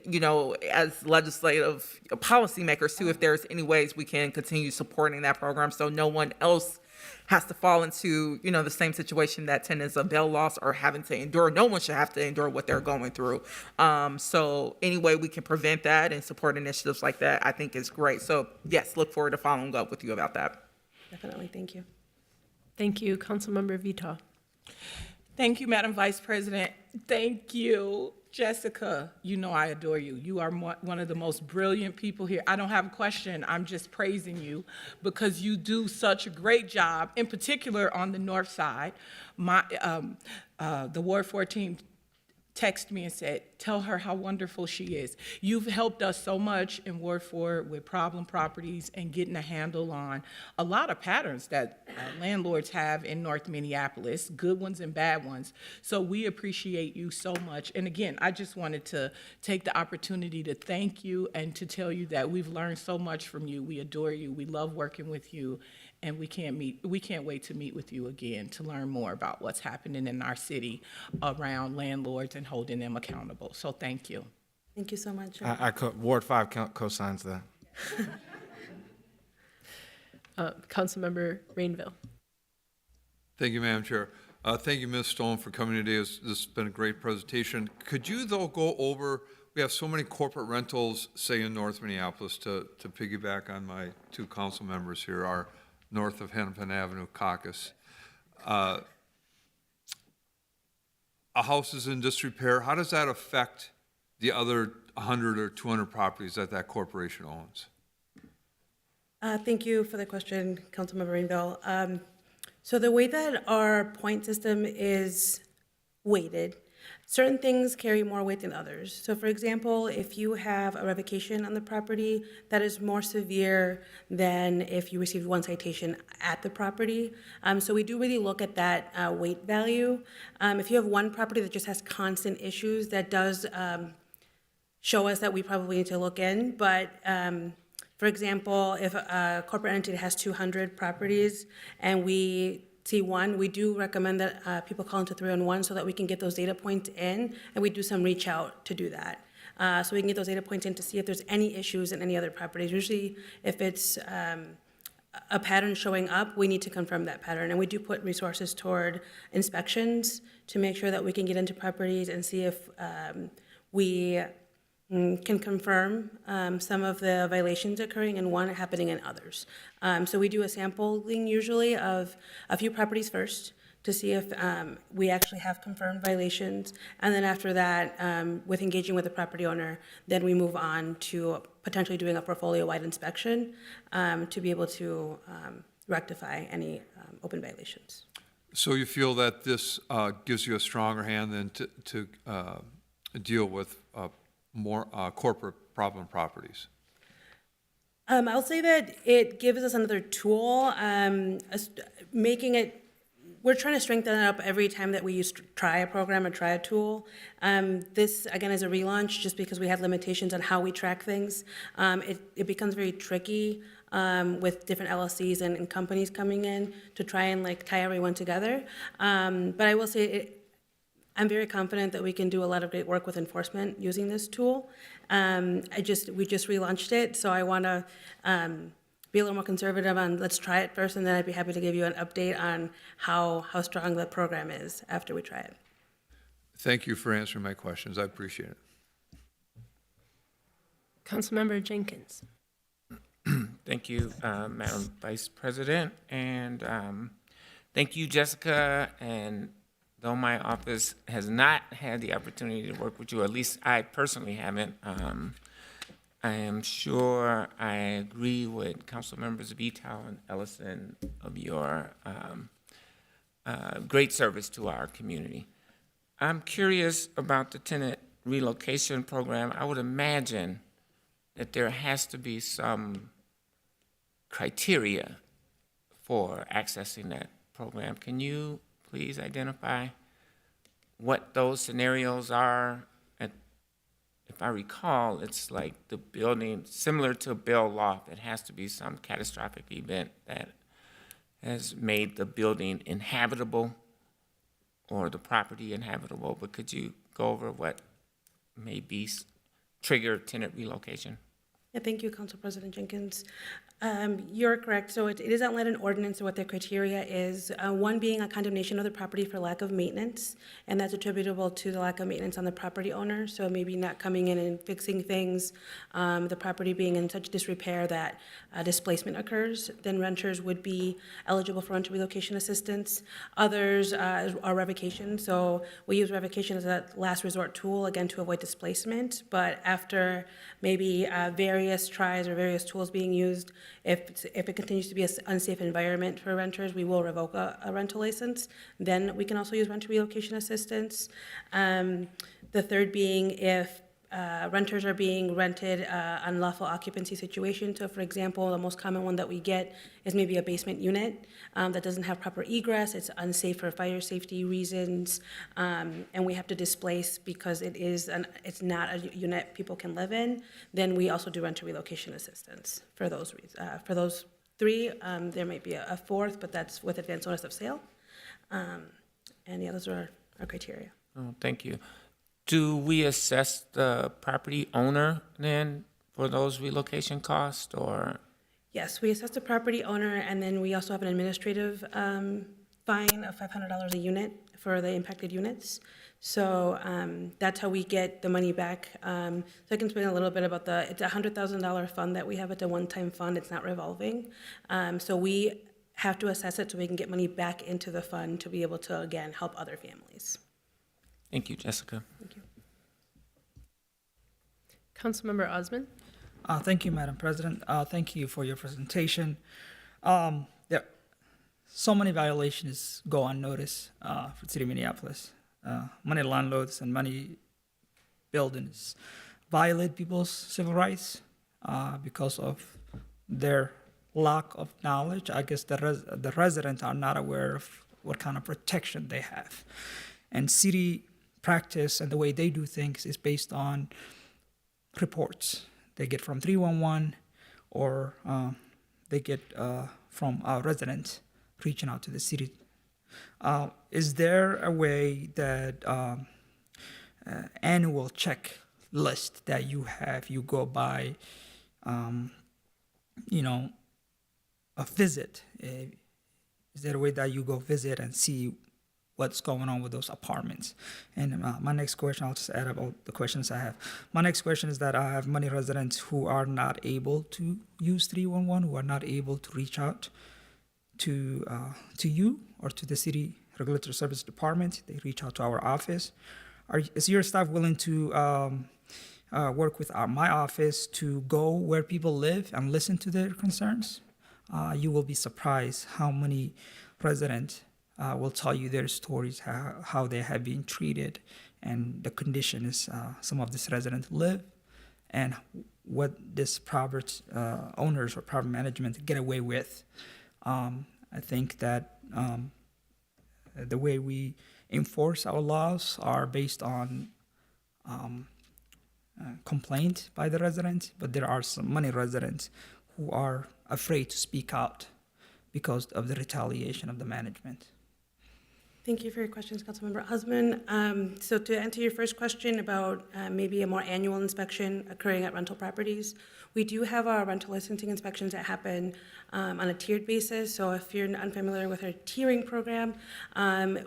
as legislative policymakers too, if there's any ways we can continue supporting that program so no one else has to fall into, the same situation that tenants of Bell Lofts are having to endure. No one should have to endure what they're going through. So any way we can prevent that and support initiatives like that, I think is great. So yes, look forward to following up with you about that. Definitely, thank you. Thank you, Councilmember Vito. Thank you, Madam Vice President. Thank you, Jessica. I adore you. You are one of the most brilliant people here. I don't have a question. I'm just praising you because you do such a great job, in particular on the north side. The Ward 14 texted me and said, tell her how wonderful she is. You've helped us so much in Ward 4 with problem properties and getting a handle on a lot of patterns that landlords have in North Minneapolis, good ones and bad ones. So we appreciate you so much. And again, I just wanted to take the opportunity to thank you and to tell you that we've learned so much from you. We adore you. We love working with you. And we can't wait to meet with you again to learn more about what's happening in our city around landlords and holding them accountable. So thank you. Thank you so much. Ward 5 co-signs that. Councilmember Rainville. Thank you, Madam Chair. Thank you, Ms. Stone, for coming today. This has been a great presentation. Could you, though, go over, we have so many corporate rentals, say, in North Minneapolis, to piggyback on my two council members here, are north of Hennepin Avenue caucus. A house is in disrepair. How does that affect the other 100 or 200 properties that that corporation owns? Thank you for the question, Councilmember Rainville. So the way that our point system is weighted, certain things carry more weight than others. So for example, if you have a revocation on the property, that is more severe than if you received one citation at the property. So we do really look at that weight value. If you have one property that just has constant issues, that does show us that we probably need to look in. But for example, if a corporate entity has 200 properties and we see one, we do recommend that people call into 311 so that we can get those data points in, and we do some reach out to do that. So we can get those data points in to see if there's any issues in any other properties. Usually, if it's a pattern showing up, we need to confirm that pattern. And we do put resources toward inspections to make sure that we can get into properties and see if we can confirm some of the violations occurring in one happening in others. So we do a sampling usually of a few properties first to see if we actually have confirmed violations. And then after that, with engaging with the property owner, then we move on to potentially doing a portfolio-wide inspection to be able to rectify any open violations. So you feel that this gives you a stronger hand than to deal with more corporate problem properties? I'll say that it gives us another tool, making it, we're trying to strengthen it up every time that we try a program or try a tool. This, again, is a relaunch just because we have limitations on how we track things. It becomes very tricky with different LLCs and companies coming in to try and tie everyone together. But I will say I'm very confident that we can do a lot of great work with enforcement using this tool. We just relaunched it, so I want to be a little more conservative on let's try it first, and then I'd be happy to give you an update on how strong the program is after we try it. Thank you for answering my questions. I appreciate it. Councilmember Jenkins. Thank you, Madam Vice President, and thank you, Jessica. And though my office has not had the opportunity to work with you, or at least I personally haven't, I am sure I agree with Council Members Vital and Ellison of your great service to our community. I'm curious about the tenant relocation program. I would imagine that there has to be some criteria for accessing that program. Can you please identify what those scenarios are? If I recall, it's like the building, similar to Bell Loft, it has to be some catastrophic event that has made the building inhabitable or the property inhabitable. But could you go over what may be trigger tenant relocation? Yeah, thank you, Council President Jenkins. You're correct. So it is outlined in ordinance what the criteria is. One being a condemnation of the property for lack of maintenance, and that's attributable to the lack of maintenance on the property owner. So maybe not coming in and fixing things, the property being in such disrepair that displacement occurs, then renters would be eligible for renter relocation assistance. Others are revocation. So we use revocation as a last resort tool, again, to avoid displacement. But after maybe various tries or various tools being used, if it continues to be an unsafe environment for renters, we will revoke a rental license. Then we can also use renter relocation assistance. The third being if renters are being rented unlawful occupancy situation. So for example, the most common one that we get is maybe a basement unit that doesn't have proper egress, it's unsafe for fire safety reasons, and we have to displace because it's not a unit people can live in. Then we also do renter relocation assistance for those reasons. For those three, there might be a fourth, but that's with advance notice of sale. And the others are our criteria. Oh, thank you. Do we assess the property owner then for those relocation costs, or? Yes, we assess the property owner, and then we also have an administrative fine of $500 a unit for the impacted units. So that's how we get the money back. So I can explain a little bit about it's a $100,000 fund that we have. It's a one-time fund. It's not revolving. So we have to assess it so we can get money back into the fund to be able to, again, help other families. Thank you, Jessica. Thank you. Councilmember Osman? Thank you, Madam President. Thank you for your presentation. There, so many violations go unnoticed for the city of Minneapolis. Many landlords and many buildings violate people's civil rights because of their lack of knowledge. I guess the residents are not aware of what kind of protection they have. And city practice and the way they do things is based on reports they get from 311 or they get from our residents reaching out to the city. Is there a way that annual checklist that you have, you go by, a visit? Is there a way that you go visit and see what's going on with those apartments? And my next question, I'll just add about the questions I have. My next question is that I have many residents who are not able to use 311, who are not able to reach out to you or to the city regulatory service department. They reach out to our office. Is your staff willing to work with my office to go where people live and listen to their concerns? You will be surprised how many residents will tell you their stories, how they have been treated, and the conditions some of these residents live, and what this private owners or private management get away with. I think that the way we enforce our laws are based on complaint by the residents, but there are many residents who are afraid to speak out because of the retaliation of the management. Thank you for your questions, Councilmember Osman. So to answer your first question about maybe a more annual inspection occurring at rental properties, we do have our rental licensing inspections that happen on a tiered basis. So if you're unfamiliar with our tiering program,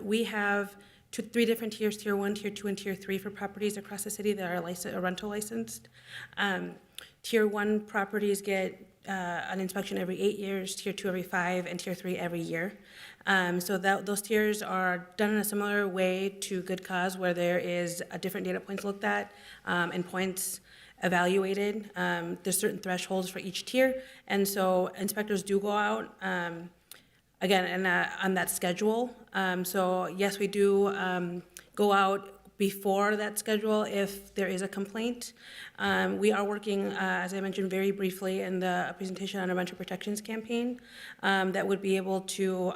we have three different tiers: Tier 1, Tier 2, and Tier 3 for properties across the city that are rental licensed. Tier 1 properties get an inspection every 8 years, Tier 2 every 5, and Tier 3 every year. So those tiers are done in a similar way to Good Cause, where there is a different data points looked at and points evaluated. There's certain thresholds for each tier, and so inspectors do go out again on that schedule. So yes, we do go out before that schedule if there is a complaint. We are working, as I mentioned very briefly in the presentation, on a renter protections campaign that would be able to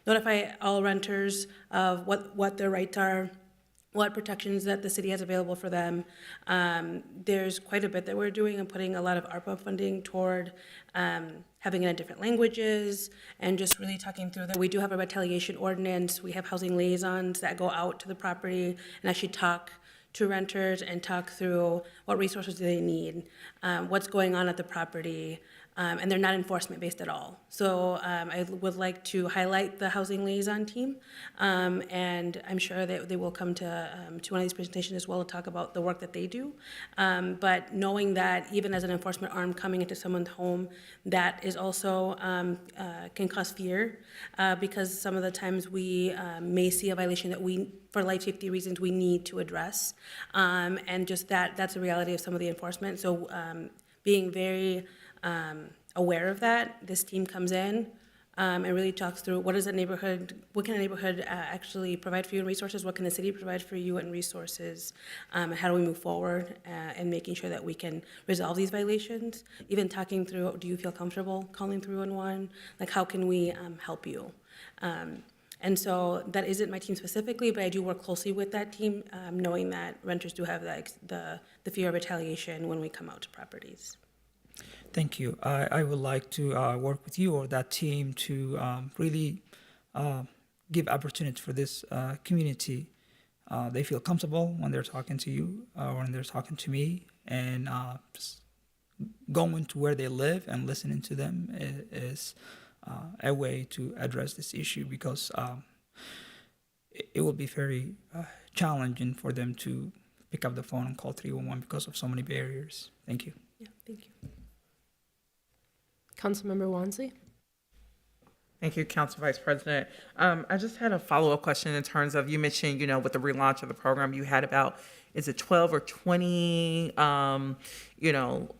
notify all renters of what their rights are, what protections that the city has available for them. There's quite a bit that we're doing and putting a lot of ARPA funding toward having it in different languages and just really talking through that. We do have a retaliation ordinance. We have housing liaisons that go out to the property and actually talk to renters and talk through what resources do they need, what's going on at the property, and they're not enforcement-based at all. So I would like to highlight the housing liaison team, and I'm sure that they will come to one of these presentations as well to talk about the work that they do. But knowing that even as an enforcement arm coming into someone's home, that is also can cause fear because some of the times we may see a violation that for life safety reasons, we need to address. And just that's a reality of some of the enforcement. So being very aware of that, this team comes in, and really talks through what can a neighborhood actually provide for you in resources, what can the city provide for you in resources, and how do we move forward and making sure that we can resolve these violations, even talking through, do you feel comfortable calling 311? Like, how can we help you? And so that isn't my team specifically, but I do work closely with that team, knowing that renters do have the fear of retaliation when we come out to properties. Thank you. I would like to work with you or that team to really give opportunity for this community. They feel comfortable when they're talking to you or when they're talking to me, and just going to where they live and listening to them is a way to address this issue, because it will be very challenging for them to pick up the phone and call 311 because of so many barriers. Thank you. Yeah, thank you. Councilmember Wansley? Thank you, Council Vice President. I just had a follow-up question in terms of, you mentioned, with the relaunch of the program, you had about, is it 12 or 20,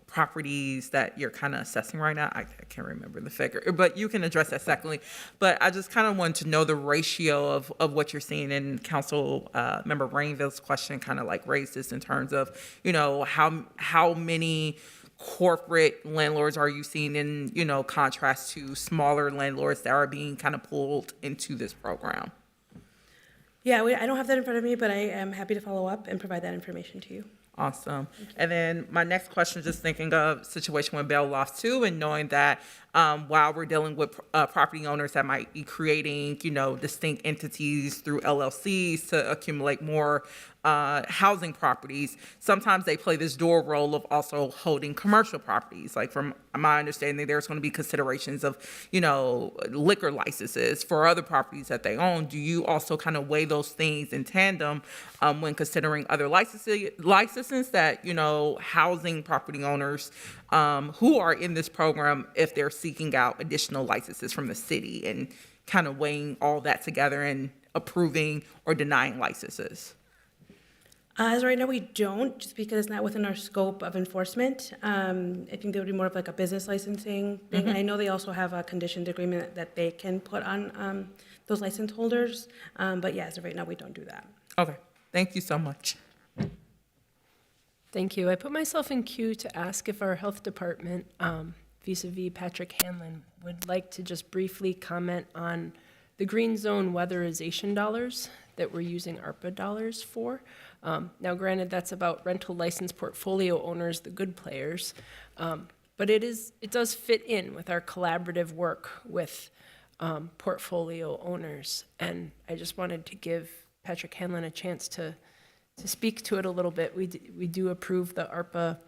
properties that you're kind of assessing right now? I can't remember the figure, but you can address that secondly. But I just kind of wanted to know the ratio of what you're seeing, and Council Member Rainville's question kind of like raised this in terms of, how many corporate landlords are you seeing in, contrast to smaller landlords that are being kind of pulled into this program? Yeah, I don't have that in front of me, but I am happy to follow up and provide that information to you. Awesome. And then my next question, just thinking of situation with Bell Loft 2, and knowing that while we're dealing with property owners that might be creating, distinct entities through LLCs to accumulate more housing properties, sometimes they play this dual role of also holding commercial properties. Like, from my understanding, there's going to be considerations of, liquor licenses for other properties that they own. Do you also kind of weigh those things in tandem when considering other licenses that, housing property owners who are in this program, if they're seeking out additional licenses from the city, and kind of weighing all that together and approving or denying licenses? As of right now, we don't, just because it's not within our scope of enforcement. I think there would be more of like a business licensing thing. I know they also have a conditioned agreement that they can put on those license holders. But yeah, as of right now, we don't do that. Okay, thank you so much. Thank you. I put myself in queue to ask if our health department, vis-a-vis Patrick Hanlon, would like to just briefly comment on the green zone weatherization dollars that we're using ARPA dollars for. Now, granted, that's about rental license portfolio owners, the good players, but it does fit in with our collaborative work with portfolio owners. And I just wanted to give Patrick Hanlon a chance to speak to it a little bit. We do approve the ARPA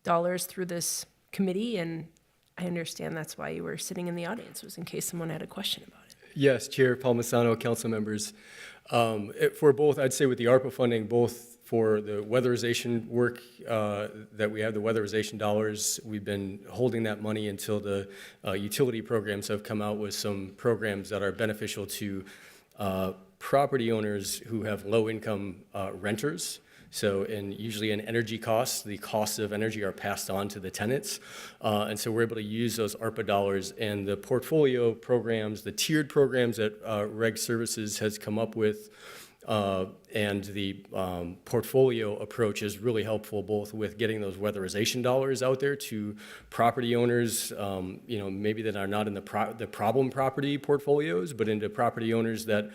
dollars through this committee, and I understand that's why you were sitting in the audience, was in case someone had a question about it. Yes, Chair Palmisano, council members. For both, I'd say with the ARPA funding, both for the weatherization work that we have, the weatherization dollars, we've been holding that money until the utility programs have come out with some programs that are beneficial to property owners who have low-income renters. So, and usually in energy costs, the costs of energy are passed on to the tenants. And so we're able to use those ARPA dollars, and the portfolio programs, the tiered programs that Reg Services has come up with, and the portfolio approach is really helpful, both with getting those weatherization dollars out there to property owners, maybe that are not in the problem property portfolios, but into property owners that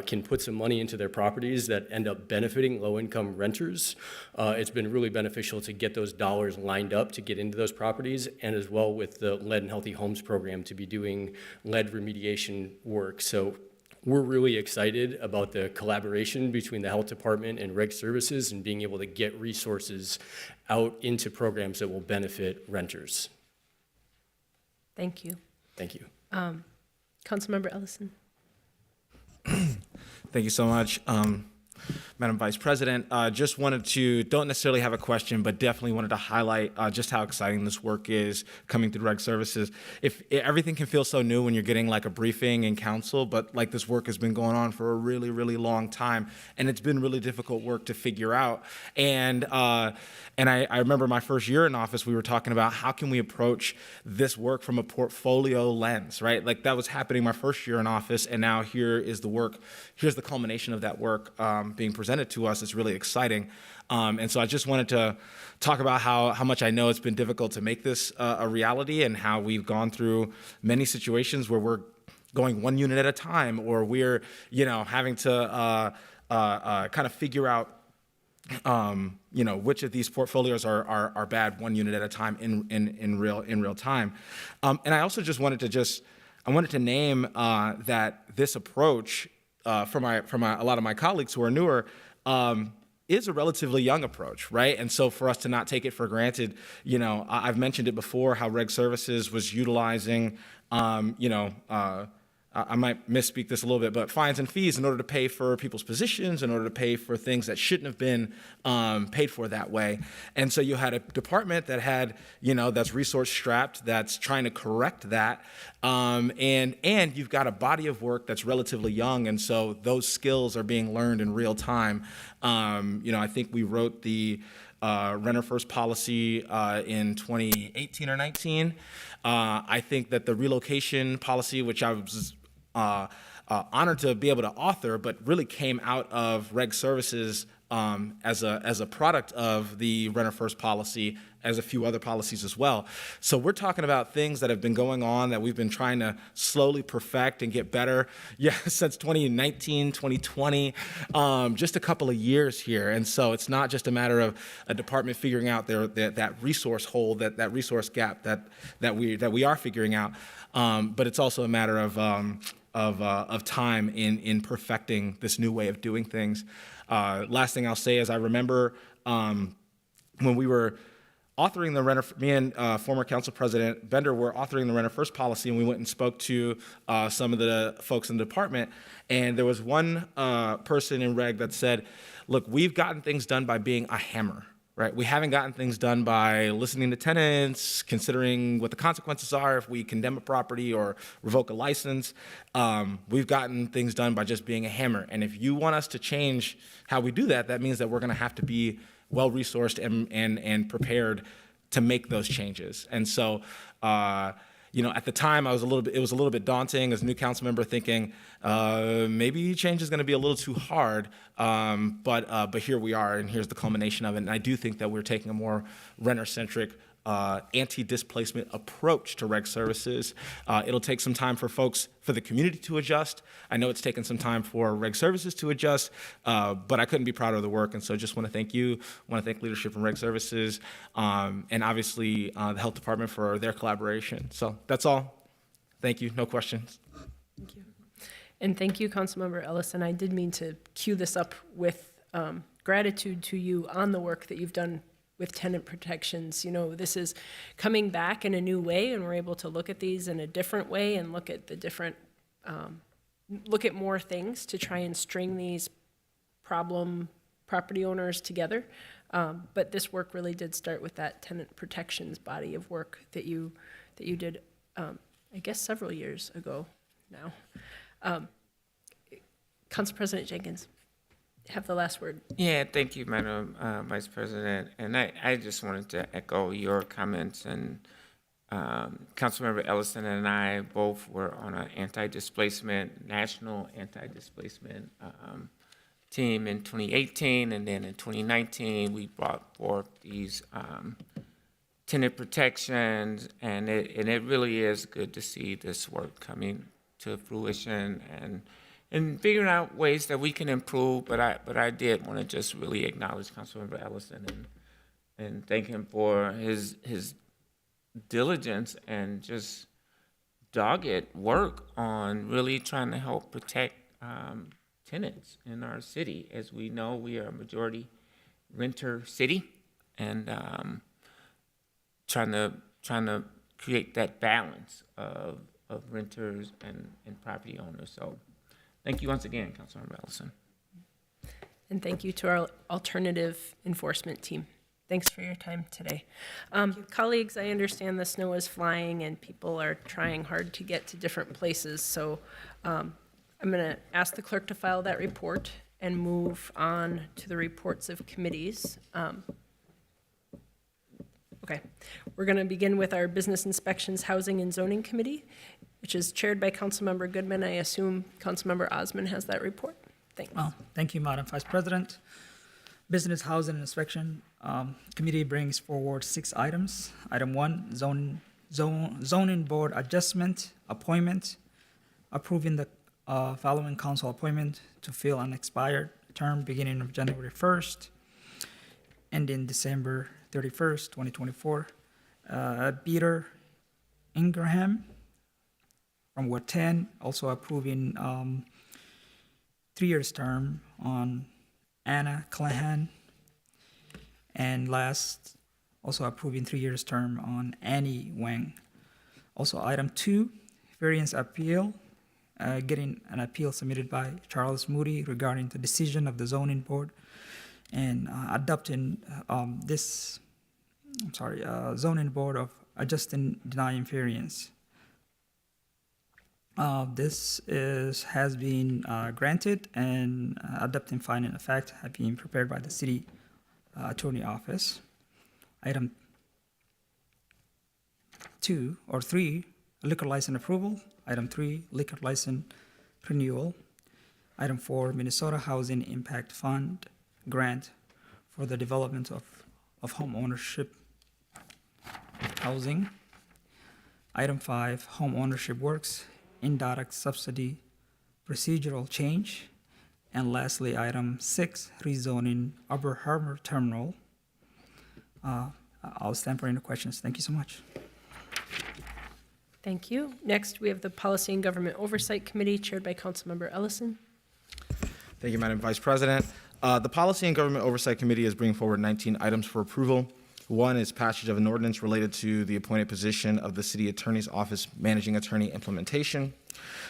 can put some money into their properties that end up benefiting low-income renters. It's been really beneficial to get those dollars lined up to get into those properties, and as well with the Lead and Healthy Homes program to be doing lead remediation work. So we're really excited about the collaboration between the health department and Reg Services and being able to get resources out into programs that will benefit renters. Thank you. Thank you. Councilmember Ellison. Thank you so much. Madam Vice President. Just wanted to, don't necessarily have a question, but definitely wanted to highlight just how exciting this work is coming through Reg Services. If everything can feel so new when you're getting like a briefing in council, but like this work has been going on for a really, really long time, and it's been really difficult work to figure out. And I remember my first year in office, we were talking about how can we approach this work from a portfolio lens, right? Like that was happening my first year in office, and now here is the work, here's the culmination of that work being presented to us. It's really exciting. And so I just wanted to talk about how much I know it's been difficult to make this a reality, and how we've gone through many situations where we're going one unit at a time, or we're, having to kind of figure out which of these portfolios are bad one unit at a time in real time. And I also just wanted to name that this approach from a lot of my colleagues who are newer is a relatively young approach, right? And so for us to not take it for granted, I've mentioned it before how Reg Services was utilizing, I might misspeak this a little bit, but fines and fees in order to pay for people's positions, in order to pay for things that shouldn't have been paid for that way. And so you had a department that had, that's resource strapped, that's trying to correct that. And you've got a body of work that's relatively young, and so those skills are being learned in real time. I think we wrote the Renter First policy in 2018 or 19. I think that the relocation policy, which I was honored to be able to author, but really came out of Reg Services as a product of the Renter First policy, as a few other policies as well. So we're talking about things that have been going on that we've been trying to slowly perfect and get better, since 2019, 2020, just a couple of years here. And so it's not just a matter of a department figuring out that resource hole, that resource gap that we are figuring out, but it's also a matter of time in perfecting this new way of doing things. Last thing I'll say is I remember when we were authoring the Renter, me and former Council President Bender were authoring the Renter First policy, and we went and spoke to some of the folks in the department, and there was one person in Reg that said, look, we've gotten things done by being a hammer. Right? We haven't gotten things done by listening to tenants, considering what the consequences are if we condemn a property or revoke a license. We've gotten things done by just being a hammer. And if you want us to change how we do that, that means that we're going to have to be well-resourced and prepared to make those changes. And so, at the time, it was a little bit daunting as a new council member, thinking maybe change is going to be a little too hard. But here we are, and here's the culmination of it. And I do think that we're taking a more renter-centric, anti-displacement approach to Reg Services. It'll take some time for the community to adjust. I know it's taken some time for Reg Services to adjust, but I couldn't be prouder of the work. And so just want to thank you, want to thank leadership from Reg Services, and obviously the Health Department for their collaboration. So that's all. Thank you. No questions. Thank you. And thank you, Councilmember Ellison. I did mean to cue this up with gratitude to you on the work that you've done with tenant protections. This is coming back in a new way, and we're able to look at these in a different way and look at the different, look at more things to try and string these problem property owners together. But this work really did start with that tenant protections body of work that you did, I guess, several years ago now. Council President Jenkins, have the last word. Yeah, thank you, Madam Vice President. And I just wanted to echo your comments. And Councilmember Ellison and I both were on an national anti-displacement team in 2018. And then in 2019, we brought forth these tenant protections. And it really is good to see this work coming to fruition and figuring out ways that we can improve. But I did want to just really acknowledge Councilmember Ellison and thank him for his diligence and just dogged work on really trying to help protect tenants in our city. As we know, we are a majority renter city, and trying to create that balance of renters and property owners. So thank you once again, Councilmember Ellison. And thank you to our alternative enforcement team. Thanks for your time today. Colleagues, I understand the snow is flying and people are trying hard to get to different places. So I'm going to ask the clerk to file that report and move on to the reports of committees. Okay, we're going to begin with our Business Inspections, Housing and Zoning Committee, which is chaired by Councilmember Goodman. I assume Councilmember Osman has that report. Thanks. Well, thank you, Madam Vice President. Business Housing and Inspection Committee brings forward 6 items. Item 1, zoning board adjustment, appointment, approving the following council appointment to fill an expired term beginning of January 1st, ending December 31st, 2024. Peter Ingraham from Ward 10, also approving 3 years term on Anna Callahan. And last, also approving 3 years term on Annie Wang. Also item 2, variance appeal, getting an appeal submitted by Charles Moody regarding the decision of the zoning board and adopting zoning board of adjusting denying variance. Has been granted, and adopting finding of fact have been prepared by the city attorney office. Item 2 or 3, liquor license approval. Item 3, liquor license renewal. Item 4, Minnesota Housing Impact Fund grant for the development of home ownership housing. Item 5, home ownership works, indirect subsidy procedural change. And lastly, item 6, rezoning Upper Harbor Terminal. I'll stand for any questions. Thank you so much. Thank you. Next, we have the Policy and Government Oversight Committee chaired by Councilmember Ellison. Thank you, Madam Vice President. The Policy and Government Oversight Committee is bringing forward 19 items for approval. 1 is passage of an ordinance related to the appointed position of the City Attorney's Office Managing Attorney implementation.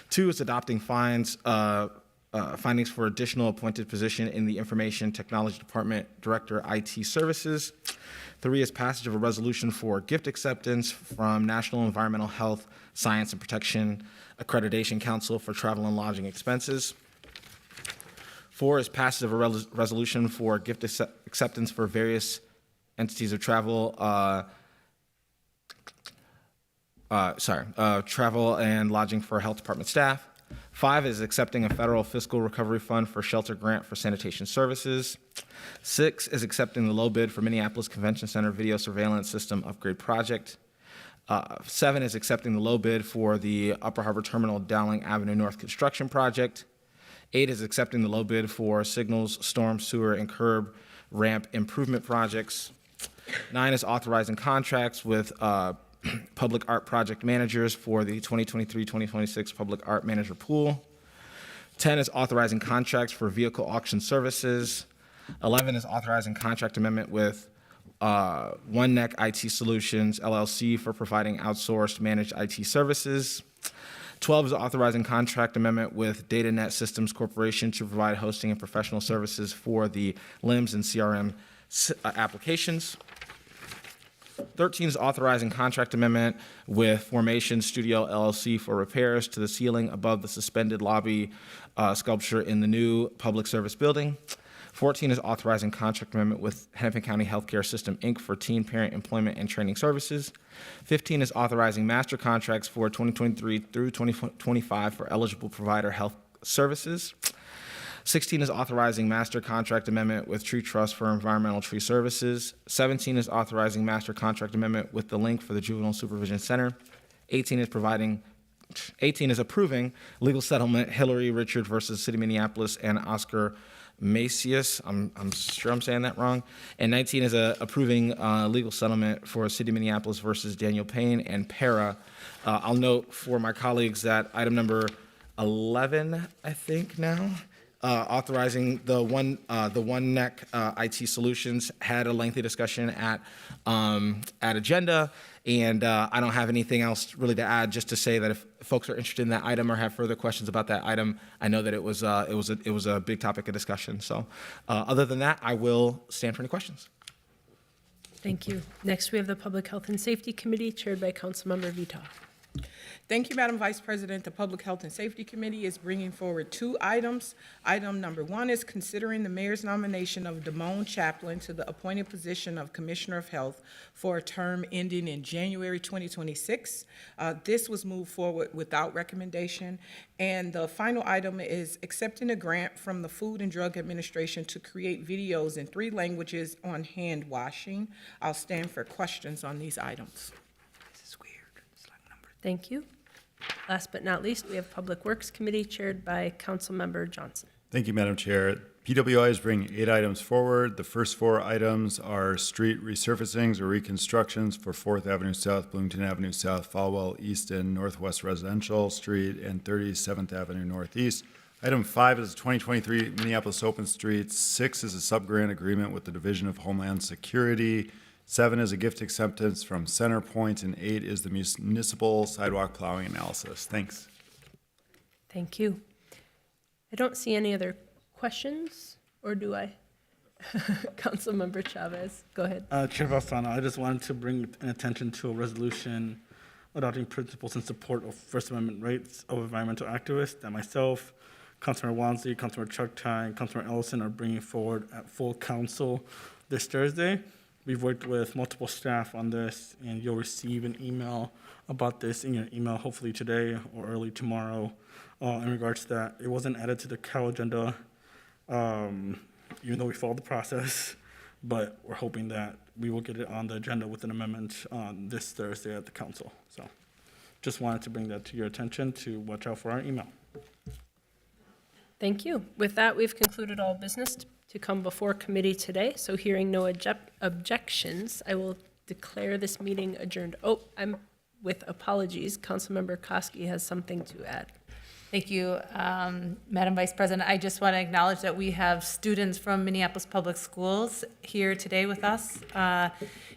2 is adopting findings for additional appointed position in the Information Technology Department Director IT Services. 3 is passage of a resolution for gift acceptance from National Environmental Health, Science and Protection Accreditation Council for travel and lodging expenses. 4 is passage of a resolution for gift acceptance for various entities of travel, travel and lodging for health department staff. 5 is accepting a federal fiscal recovery fund for shelter grant for sanitation services. 6 is accepting the low bid for Minneapolis Convention Center video surveillance system upgrade project. 7 is accepting the low bid for the Upper Harbor Terminal Dowling Avenue North construction project. 8 is accepting the low bid for signals, storm, sewer, and curb ramp improvement projects. 9 is authorizing contracts with public art project managers for the 2023-2026 public art manager pool. 10 is authorizing contracts for vehicle auction services. 11 is authorizing contract amendment with One Neck IT Solutions, LLC for providing outsourced managed IT services. 12 is authorizing contract amendment with DataNet Systems Corporation to provide hosting and professional services for the LIMS and CRM applications. 13 is authorizing contract amendment with Formation Studio LLC for repairs to the ceiling above the suspended lobby sculpture in the new public service building. 14 is authorizing contract amendment with Hennepin County Healthcare System, Inc. for teen parent employment and training services. 15 is authorizing master contracts for 2023 through 2025 for eligible provider health services. 16 is authorizing master contract amendment with Tree Trust for environmental tree services. 17 is authorizing master contract amendment with the Link for the Juvenile Supervision Center. 18 is approving legal settlement Hillary Richard versus City of Minneapolis and Oscar Macias. I'm sure I'm saying that wrong. And 19 is approving legal settlement for City of Minneapolis versus Daniel Payne and Para. I'll note for my colleagues that item number 11, I think now, authorizing the One Neck IT Solutions had a lengthy discussion at agenda, And I don't have anything else really to add, just to say that if folks are interested in that item or have further questions about that item, I know that it was a big topic of discussion. So other than that, I will stand for any questions. Thank you. Next, we have the Public Health and Safety Committee, chaired by Councilmember Vito. Thank you, Madam Vice President. The Public Health and Safety Committee is bringing forward 2 items. Item number 1 is considering the mayor's nomination of Damone Chaplin to the appointed position of Commissioner of Health for a term ending in January 2026. This was moved forward without recommendation. And the final item is accepting a grant from the Food and Drug Administration to create videos in 3 languages on hand washing. I'll stand for questions on these items. Thank you. Last but not least, we have Public Works Committee, chaired by Councilmember Johnson. Thank you, Madam Chair. PWI is bringing 8 items forward. The first 4 items are street resurfacings or reconstructions for 4th Avenue South, Bloomington Avenue South, Falwell East and Northwest Residential Street, and 37th Avenue Northeast. Item 5 is 2023 Minneapolis Open Streets. 6 is a sub-grant agreement with the Division of Homeland Security. 7 is a gift acceptance from CenterPoint, and 8 is the municipal sidewalk plowing analysis. Thanks. Thank you. I don't see any other questions, or do I? Councilmember Chavez, go ahead. Chair Balsano, I just wanted to bring attention to a resolution adopting principles in support of First Amendment rights of environmental activists that myself, Councilmember Wansley, Councilmember Chuck Tai, and Councilmember Ellison are bringing forward at full council this Thursday. We've worked with multiple staff on this, and you'll receive an email about this in your email hopefully today or early tomorrow in regards to that. It wasn't added to the Cal agenda, even though we followed the process, but we're hoping that we will get it on the agenda with an amendment on this Thursday at the council. So just wanted to bring that to your attention to watch out for our email. Thank you. With that, we've concluded all business to come before committee today. So hearing no objections, I will declare this meeting adjourned. Oh, I'm with apologies. Councilmember Koski has something to add. Thank you, Madam Vice President. I just want to acknowledge that we have students from Minneapolis Public Schools here today with us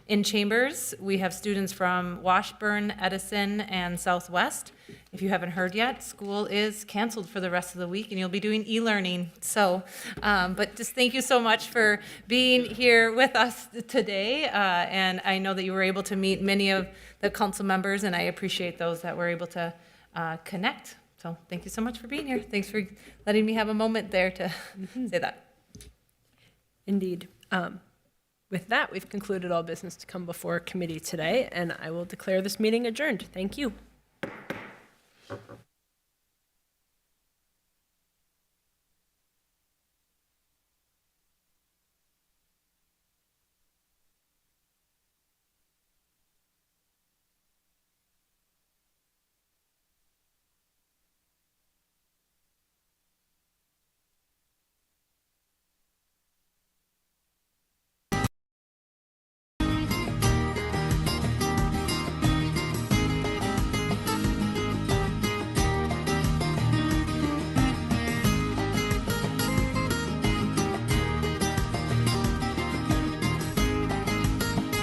in chambers. We have students from Washburn, Edison, and Southwest. If you haven't heard yet, school is canceled for the rest of the week, and you'll be doing e-learning. So, but just thank you so much for being here with us today. And I know that you were able to meet many of the council members, and I appreciate those that were able to connect. So thank you so much for being here. Thanks for letting me have a moment there to say that. Indeed. With that, we've concluded all business to come before committee today, and I will declare this meeting adjourned. Thank you.